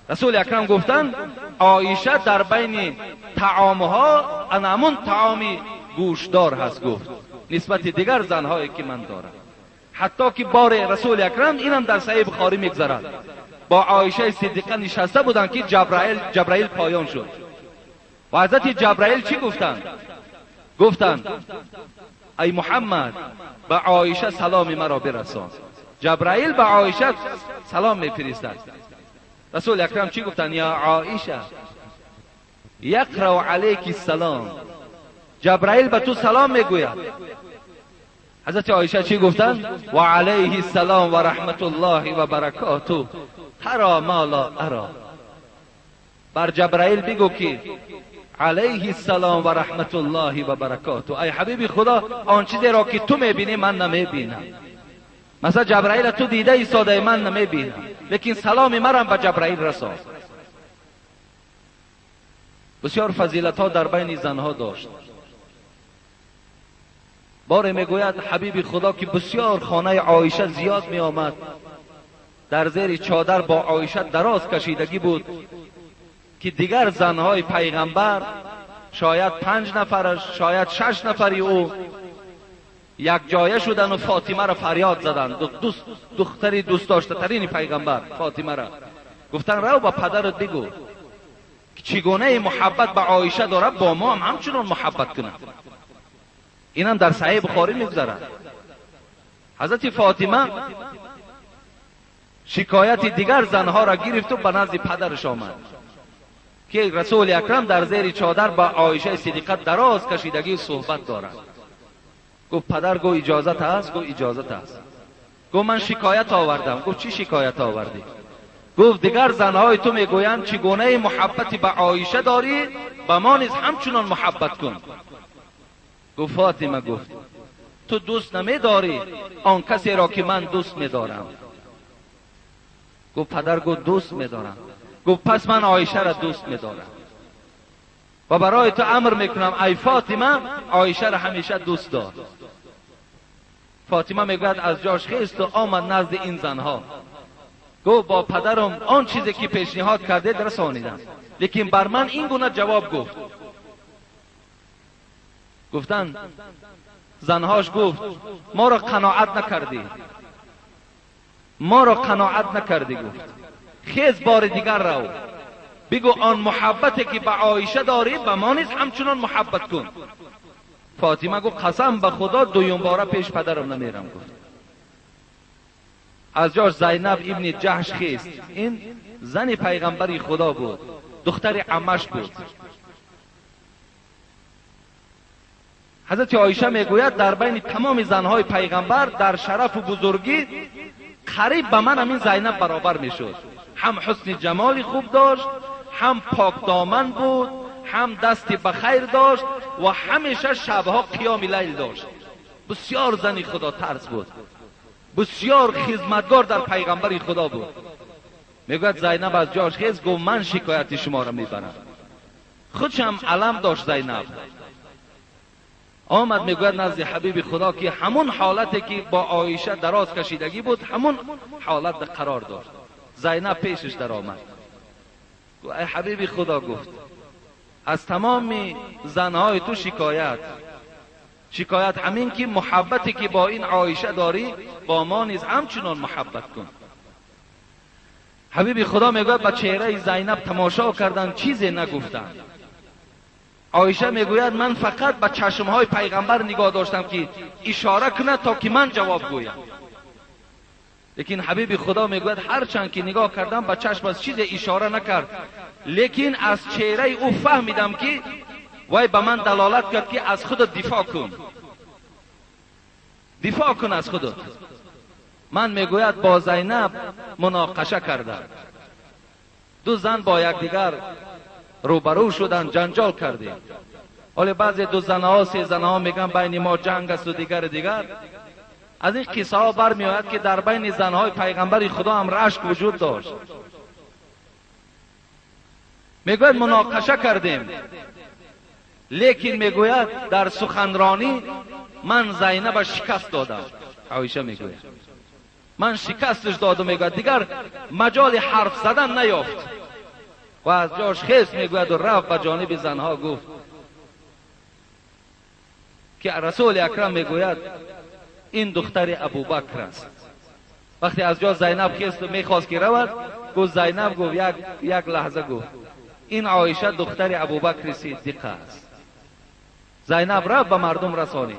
رسول اکرم گفتند عایشه در بین طعام ها انمون طعامی گوشتدار هست، گفت نسبت دیگر زنهایی که من دارم. حتی که بار رسول اکرم اینم در صحیح بخاری میگذارد با عایشه صدیقه نشسته بودند که جبرائیل پایان شد و حضرت جبرائیل چی گفتند؟ گفتند ای محمد به عایشه سلام مرا برسان. جبرائیل به عایشه سلام میفرستد. رسول اکرم چی گفتند؟ یا عایشه یقرأ علیک السلام. جبرائیل به تو سلام میگوید. حضرت عایشه چی گفتند؟ و علیه السلام و رحمت الله و برکاته ترى ما لا ارى. بر جبرائیل بگو که علیه السلام و رحمت الله و برکاته، ای حبیب خدا آن چیزی را که تو میبینی من نمیبینم. مثلا جبرائیل تو دیده ایستاده، من نمیبینم، لیکن سلام مرا به جبرائیل رسان. بسیار فضیلت ها در بین زنها داشت. باره میگوید حبیب خدا که بسیار خانه عایشه زیاد می آمد، در زیر چادر با عایشه دراز کشیدگی بود که دیگر زنهای پیغمبر شاید 5 نفرش، شاید 6 نفری او یک جایه شدن و فاطمه را فریاد زدند. دختری دوست داشته ترین پیغمبر فاطمه را گفتن رو با پدرت بگو که چگونه محبت به عایشه داره، با ما هم همچنان محبت کنه. اینم در صحیح بخاری میگذارد. حضرت فاطمه شکایت دیگر زنها را گرفت و به نزد پدرش آمد. که رسول اکرم در زیر چادر با عایشه صدیقه دراز کشیدگی صحبت دارد. گفت پدر، گفت اجازت هست؟ گفت اجازت هست. گفت من شکایت آوردم. گفت چی شکایت آوردی؟ گفت دیگر زنهای تو میگویند چگونه محبتی به عایشه داری، به ما نیز همچنان محبت کن. گفت فاطمه، گفت تو دوست نمیداری آن کسی را که من دوست میدارم. گفت پدر، گفت دوست میدارم. گفت پس من عایشه را دوست میدارم و برای تو امر میکنم ای فاطمه عایشه را همیشه دوست دار. فاطمه میگوید از جاش خیست و آمد نزد این زنها. گفت با پدرم آن چیزی که پیشنهاد کرده رسانیدم، لیکن بر من این گونه جواب گفت. گفتن زنهاش گفت ما را قناعت نکردی، ما را قناعت نکردی. گفت خیز بار دیگر رو بگو آن محبتی که به عایشه داری به ما نیز همچنان محبت کن. فاطمه گفت قسم به خدا دویم باره پیش پدرم نمیرم. گفت از جاش زینب ابن جحش خیست. این زن پیغمبری خدا بود، دختر عمش بود. حضرت عایشه میگوید در بین تمام زنهای پیغمبر در شرف و بزرگی قریب به من همین زینب برابر میشد. هم حسن جمالی خوب داشت، هم پاک دامن بود، هم دستی بخیر داشت و همیشه شبها قیام لیل داشت. بسیار زنی خدا ترس بود، بسیار خدمتگار در پیغمبری خدا بود. میگوید زینب از جاش خیز گفت من شکایت شما را میبرم. خودش هم علم داشت زینب. آمد میگوید نزد حبیب خدا که همون حالتی که با عایشه دراز کشیدگی بود همون حالت قرار داشت. زینب پیشش در آمد. ای حبیب خدا، گفت از تمام زنهای تو شکایت همین که محبتی که با این عایشه داری با ما نیز همچنان محبت کن. حبیب خدا میگوید به چهره زینب تماشا کردن، چیزی نگفتن. عایشه میگوید من فقط به چشمهای پیغمبر نگاه داشتم که اشاره کنه تا که من جواب گویم. لیکن حبیب خدا میگوید هرچند که نگاه کردم به چشم از چیز اشاره نکرد، لیکن از چهره او فهمیدم که وای به من دلالت کرد که از خودت دفاع کن، دفاع کن از خودت. من میگوید با زینب مناقشه کردم، دو زن با یکدیگر روبرو شدن، جنجال کردیم. ولی بعضی دو زنها سه زنها میگن بین ما جنگ است و دیگر. از این قصه ها برمی آید که در بین زنهای پیغمبر خدا هم رشک وجود داشت. میگوید مناقشه کردیم، لیکن میگوید در سخنرانی من زینب شکست دادم. عایشه میگوید من شکستش دادم. میگوید دیگر مجال حرف زدن نیافت و از جاش خیست میگوید و رفت به جانب زنها گفت که رسول اکرم میگوید این دختر ابوبکر است. وقتی از جا زینب خیست و میخواست که رود، گفت زینب گفت یک لحظه، گفت این عایشه دختر ابوبکر صدیق است. زینب رفت به مردم رسانید.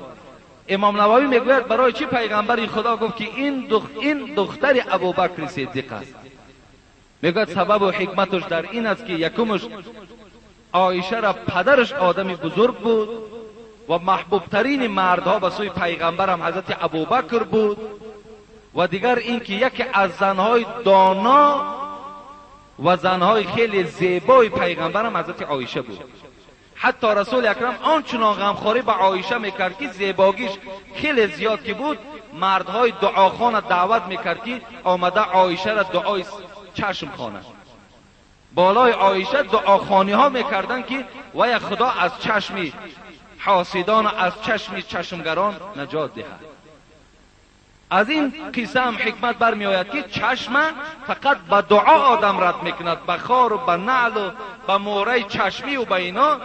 امام نووی میگوید برای چی پیغمبر خدا گفت که این دختر ابوبکر صدیق است؟ میگوید سبب و حکمتش در این است که یکمش عایشه را پدرش آدمی بزرگ بود و محبوب ترین مردها به سوی پیغمبر هم حضرت ابوبکر بود و دیگر این که یکی از زنهای دانا و زنهای خیلی زیبای پیغمبر هم حضرت عایشه بود. حتی رسول اکرم آنچنان غمخوری به عایشه میکرد که زیباگیش خیلی زیاد که بود، مردهای دعاخوان دعوت میکرد که آمده عایشه را دعای چشم خواند. بالای عایشه دعاخوانی ها میکردن که وای خدا از چشم حاسدان و از چشم چشمگران نجات دهد. از این قصه هم حکمت برمی آید که چشم فقط به دعا آدم رد میکند، به خار و به نعل و به موره چشمی و به اینا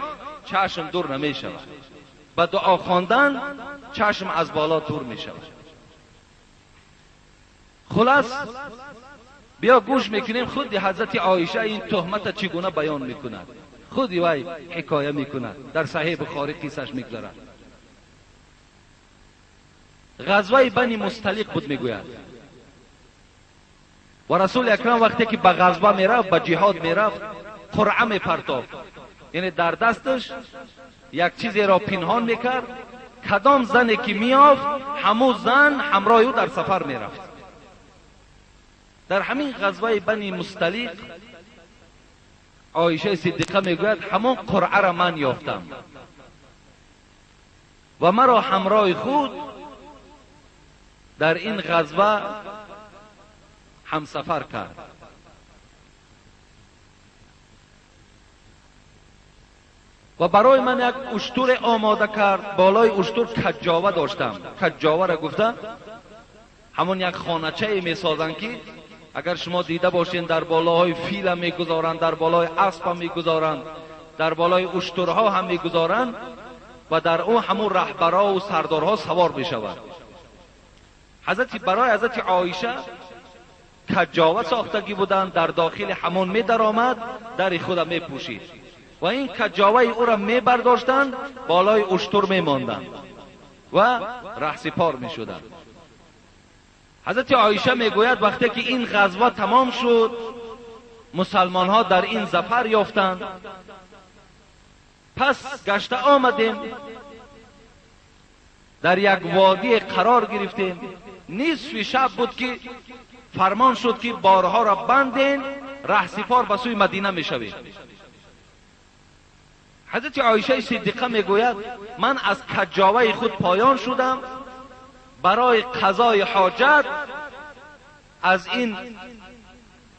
چشم دور نمی شود. به دعا خواندن چشم از بالا دور می شود. خلاص بیا گوش میکنیم خود حضرت عایشه این تهمت چگونه بیان میکند. خودی وای حکایه میکند، در صحیح بخاری قصهش میگذارد. غزوه بنی مستلق بود میگوید و رسول اکرم وقتی که به غزوه میرفت، به جهاد میرفت، قرعه میپرتافت، یعنی در دستش یک چیزی را پنهان میکرد، کدام زنی که میافت همون زن همراه او در سفر میرفت. در همین غزوه بنی مستلیق عایشه صدیقه میگوید همون قرعه را من یافتم و مرا همراه خود در این غزوه همسفر کرد. و برای من یک اشتر آماده کرد. بالای اشتر کجاوه داشتم. کجاوه را گفتن همون یک خانچه می سازن که اگر شما دیده باشین در بالاهای فیل هم می گذارند، در بالای اسب هم می گذارند، در بالای اشترها هم می گذارند و در اون همون رهبرها و سردارها سوار می شوند. برای حضرت عایشه کجاوه ساختگی بودند، در داخل همون می در آمد، در خود می پوشید و این کجاوه او را می برداشتند، بالای اشتر می ماندند و رهسپار می شدند. حضرت عایشه می گوید وقتی که این غزوه تمام شد، مسلمان ها در این ظفر یافتند، پس گشته آمدیم، در یک وادی قرار گرفتیم. نصف شب بود که فرمان شد که بارها را بندین، رهسپار به سوی مدینه می شویم. حضرت عایشه صدیقه می گوید من از کجاوه خود پایان شدم، برای قضای حاجت از این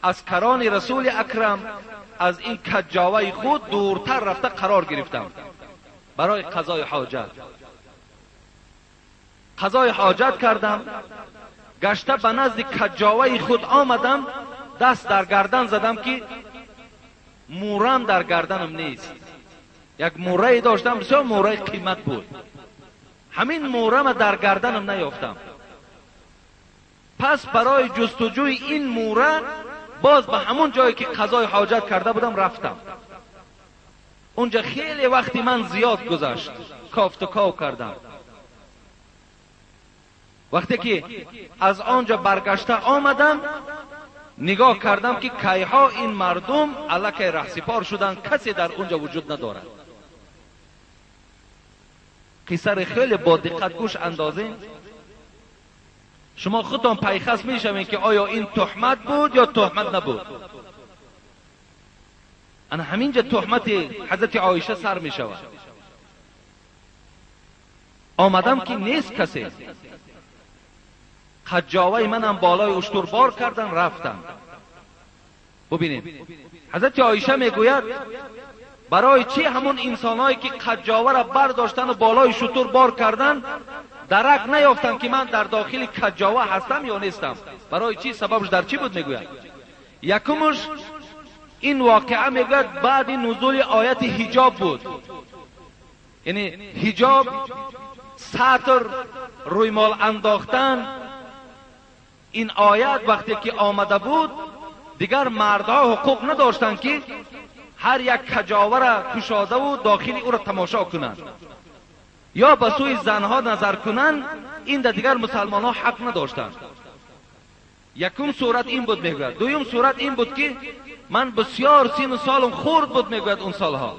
عسکران رسول اکرم از این کجاوه خود دورتر رفته قرار گرفتم برای قضای حاجت. قضای حاجت کردم، گشته به نزد کجاوه خود آمدم، دست در گردن زدم که مورم در گردنم نیست. یک موره داشتم، بسیار موره قیمت بود، همین مورم در گردنم نیافتم. پس برای جستجوی این موره باز به همون جایی که قضای حاجت کرده بودم رفتم. اونجا خیلی وقتی من زیاد گذشت، کافت و کاو کردم. وقتی که از آنجا برگشته آمدم، نگاه کردم که کیها این مردم الکی رهسپار شدن، کسی در اونجا وجود ندارد. قصه خیلی با دقت گوش اندازین، شما خودتان پیخست میشوین که آیا این تهمت بود یا تهمت نبود. انا همینجا تهمت حضرت عایشه سر میشود. آمدم که نیست کسی، کجاوه منم بالای اشتر بار کردن رفتم. ببینید حضرت عایشه میگوید برای چی همون انسانایی که کجاوه را برداشتن و بالای شتر بار کردن درک نیافتن که من در داخل کجاوه هستم یا نیستم؟ برای چی؟ سببش در چی بود؟ میگوید یکمش این واقعه میگوید بعد نزول آیت حجاب بود. یعنی حجاب، ساتر، روی مال انداختن، این آیت وقتی که آمده بود دیگر مردها حقوق نداشتند که هر یک کجاوه را کشاده و داخل او را تماشا کنند یا به سوی زنها نظر کنند. این دیگر مسلمان ها حق نداشتند. یکم صورت این بود میگوید. دویم صورت این بود که من بسیار سین و سالم خورد بود میگوید اون سالها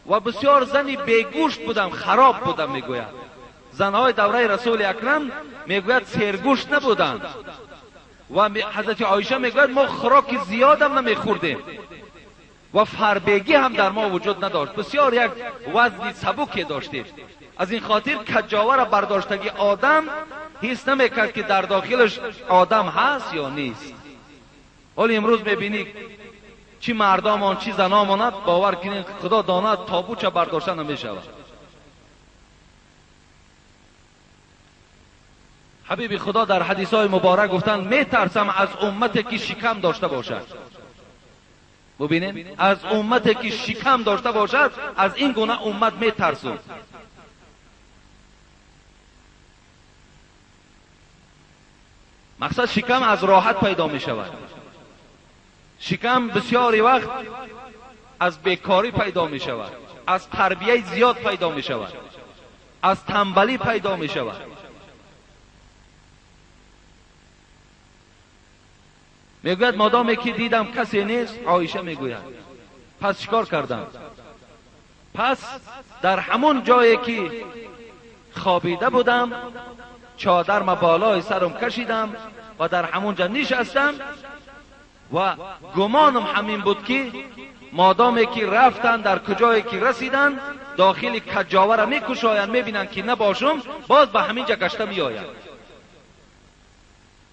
و بسیار زنی بیگوشت بودم، خراب بودم میگوید. زنهای دوره رسول اکرم میگوید سیرگوشت نبودند و حضرت عایشه میگوید ما خوراک زیادم نمیخوردیم و فربگی هم در ما وجود نداشت. بسیار یک وزن سبکی داشتیم. از این خاطر کجاوه را برداشتگی آدم حس نمیکرد که در داخلش آدم هست یا نیست. ولی امروز میبینی چی مردمان چی زناماند، باور کنید خدا داند تابوچه برداشته نمیشود. حبیب خدا در حدیث های مبارک گفتن میترسم از امتی که شکم داشته باشد. ببینید از امتی که شکم داشته باشد، از این گونه امت میترسم. مقصد شکم از راحت پیدا می شود. شکم بسیاری وقت از بیکاری پیدا می شود، از تربیه زیاد پیدا می شود، از تنبلی پیدا می شود. میگوید مادامی که دیدم کسی نیست، عایشه میگوید پس چیکار کردم؟ پس در همون جایی که خوابیده بودم چادر ما بالای سرم کشیدم و در همونجا نشستم و گمانم همین بود که مادامی که رفتن در کجایی که رسیدن داخل کجاوه را میکشاین میبینن که نباشم باز به همینجا گشته میآید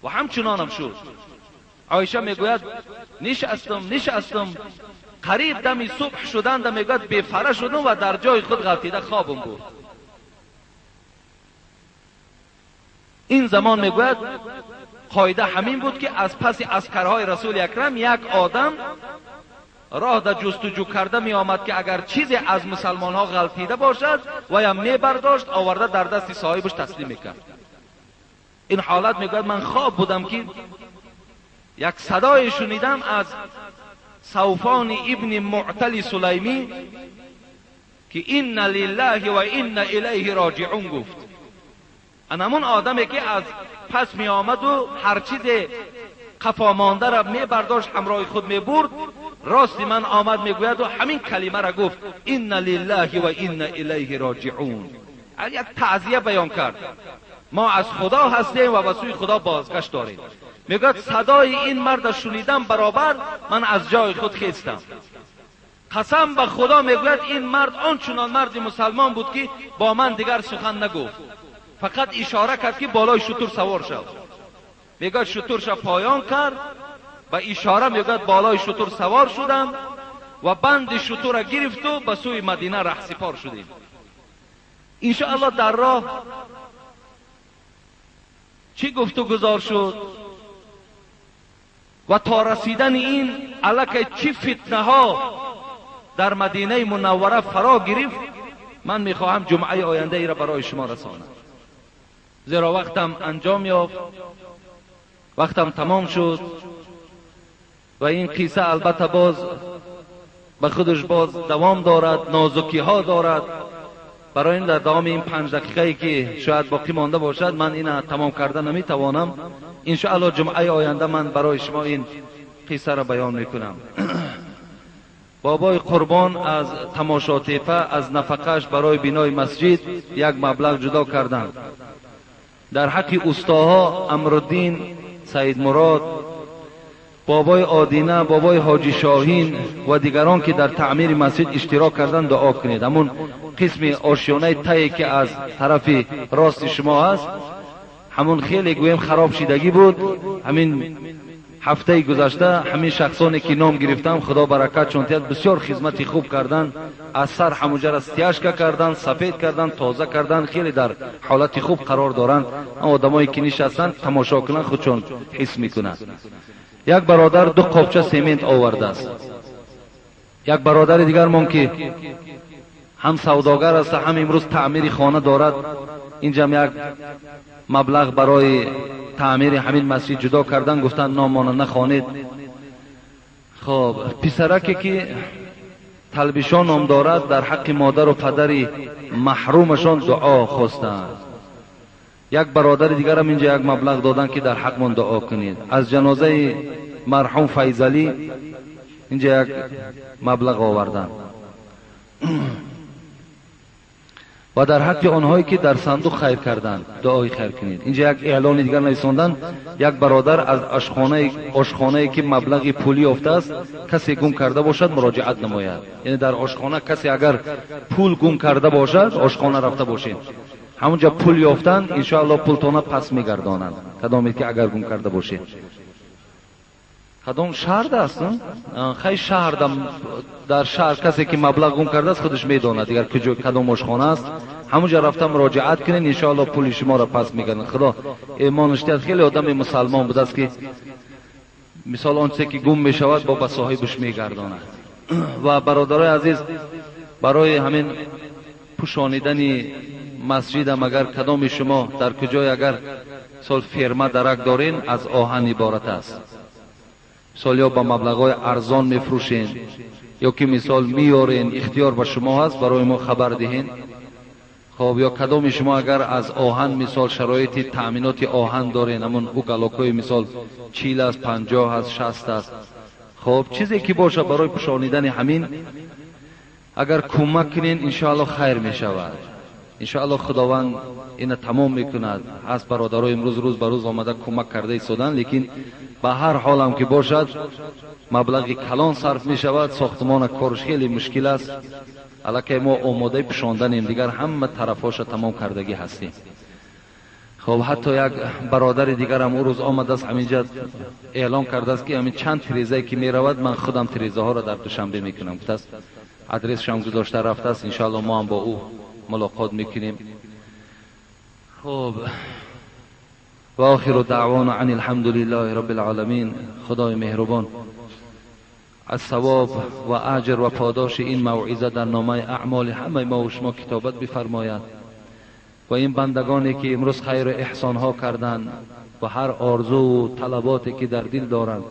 و همچنانم شد. عایشه میگوید نشستم قریب دم صبح شدند میگوید بیفره شدم و در جای خود غلطیده خوابم بود. این زمان میگوید قاعده همین بود که از پس عسکرهای رسول اکرم یک آدم راه در جستجو کرده می آمد که اگر چیزی از مسلمان ها غلطیده باشد و یا می برداشت آورده در دست صاحبش تسلیم میکرد. این حالت میگوید من خواب بودم که یک صدای شنیدم از صوفان ابن معتل سلیمی که این لله و این الیه راجعون گفت. همون آدمی که از پس می آمد و هر چیز قفا مانده را می برداشت همراه خود می برد، راست من آمد میگوید و همین کلمه را گفت این لله و این الیه راجعون. یک تعزیه بیان کرد ما از خدا هستیم و به سوی خدا بازگشت داریم. میگوید صدای این مرد شنیدم برابر من از جای خود خیستم. قسم به خدا میگوید این مرد آنچنان مرد مسلمان بود که با من دیگر سخن نگفت، فقط اشاره کرد که بالای شتر سوار شد. میگوید شترش پایان کرد و اشاره میگوید بالای شتر سوار شدم و بند شتر را گرفت و به سوی مدینه رهسپار شدیم. انشاءالله در راه چی گفت و گذار شد و تا رسیدن این الک چی فتنه ها در مدینه منوره فرا گرفت من میخواهم جمعه آینده ای را برای شما رسانم، زیرا وقتم انجام یافت، وقتم تمام شد و این قصه البته باز به خودش باز دوام دارد، نازکی ها دارد. برای این در دوام این 5 دقیقه که شاید باقی مانده باشد من این تمام کرده نمیتوانم. ان شاء الله جمعه آینده من برای شما این قصه را بیان میکنم. بابای قربان از تماشاتیفه از نفقش برای بنای مسجد یک مبلغ جدا کردند. در حق استاها امرالدین، سید مراد، بابای آدینه، بابای حاجی شاهین و دیگران که در تعمیر مسجد اشتراک کردند دعا کنید. همون قسم آشیانه تایی که از طرف راست شما هست همون خیلی گویم خراب شدگی بود. همین هفته گذشته همین شخصانی که نام گرفتم خدا برکت چونتیت بسیار خدمت خوب کردن، از سر همونجا را استیاشکا کردن، سفید کردن، تازه کردن، خیلی در حالت خوب قرار دارن. اما آدمایی که نشستن تماشا کنن خودشون حس میکنن. یک برادر 2 قابچه سیمنت آورده است. یک برادر دیگر من که هم سوداگر است هم امروز تعمیر خانه دارد، اینجا یک مبلغ برای تعمیر همین مسجد جدا کردن، گفتن نامان نخوانید. خب پسرکی که طلبشان نام دارد در حق مادر و پدر محرومشان دعا خواستند. یک برادر دیگر هم اینجا یک مبلغ دادن که در حق من دعا کنید. از جنازه مرحوم فیضلی اینجا یک مبلغ آوردن و در حق آنهایی که در صندوق خیر کردند دعای خیر کنید. اینجا یک اعلان دیگر نویساندن یک برادر از آشخانه که مبلغ پولی یافته است کسی گم کرده باشد مراجعت نماید. یعنی در آشخانه کسی اگر پول گم کرده باشد آشخانه رفته باشید، همونجا پول یافتند ان شاء الله پولتونه پس میگردانند. کدامی که اگر گم کرده باشید کدام شهر است؟ خیلی شهر در شهر کسی که مبلغ گم کرده است خودش میداند دیگر کجا کدام آشخانه است، همونجا رفتم مراجعت کنین ان شاء الله پول شما را پس میگردن. خدا ایمانش داد. خیلی آدم مسلمان بود است که مثال آن چیزی که گم میشود با صاحبش میگرداند. و برادرای عزیز برای همین پوشانیدن مسجد هم اگر کدام شما در کجای اگر مثال فرما درک دارین از آهن عبارت است، مثال یا با مبلغای ارزان میفروشین یا که مثال میارین، اختیار به شما هست برای ما خبر دهین. خب یا کدام شما اگر از آهن مثال شرایط تأمینات آهن دارین، همون اوکلاکوی مثال 40 است، 50 است، 60 است، خب چیزی که باشه برای پوشانیدن همین اگر کمک کنین انشاءالله خیر می شود. انشاءالله خداوند این تمام میکند. از برادرای امروز روز به روز آمده کمک کرده ایستادن، لیکن به هر حال هم که باشد مبلغ کلان صرف می شود. ساختمان کارش خیلی مشکل است. الکی ما آماده پوشاندنیم، دیگر همه طرفاش تمام کردگی هستیم. خب حتی یک برادر دیگر هم او روز آمده است همینجا اعلان کرده است که همین چند فریزه که می رود من خودم فریزه ها را در دوشنبه میکنم. گفته است ادرسش هم گذاشته رفته است، انشاءالله ما هم با او ملاقات میکنیم. خب و آخر دعوانا عن الحمد لله رب العالمین. خدای مهربان از ثواب و اجر و پاداش این موعظه در نامه اعمال همه ما و شما کتابت بفرماید و این بندگانی که امروز خیر و احسان ها کردند و هر آرزو و طلباتی که در دل دارند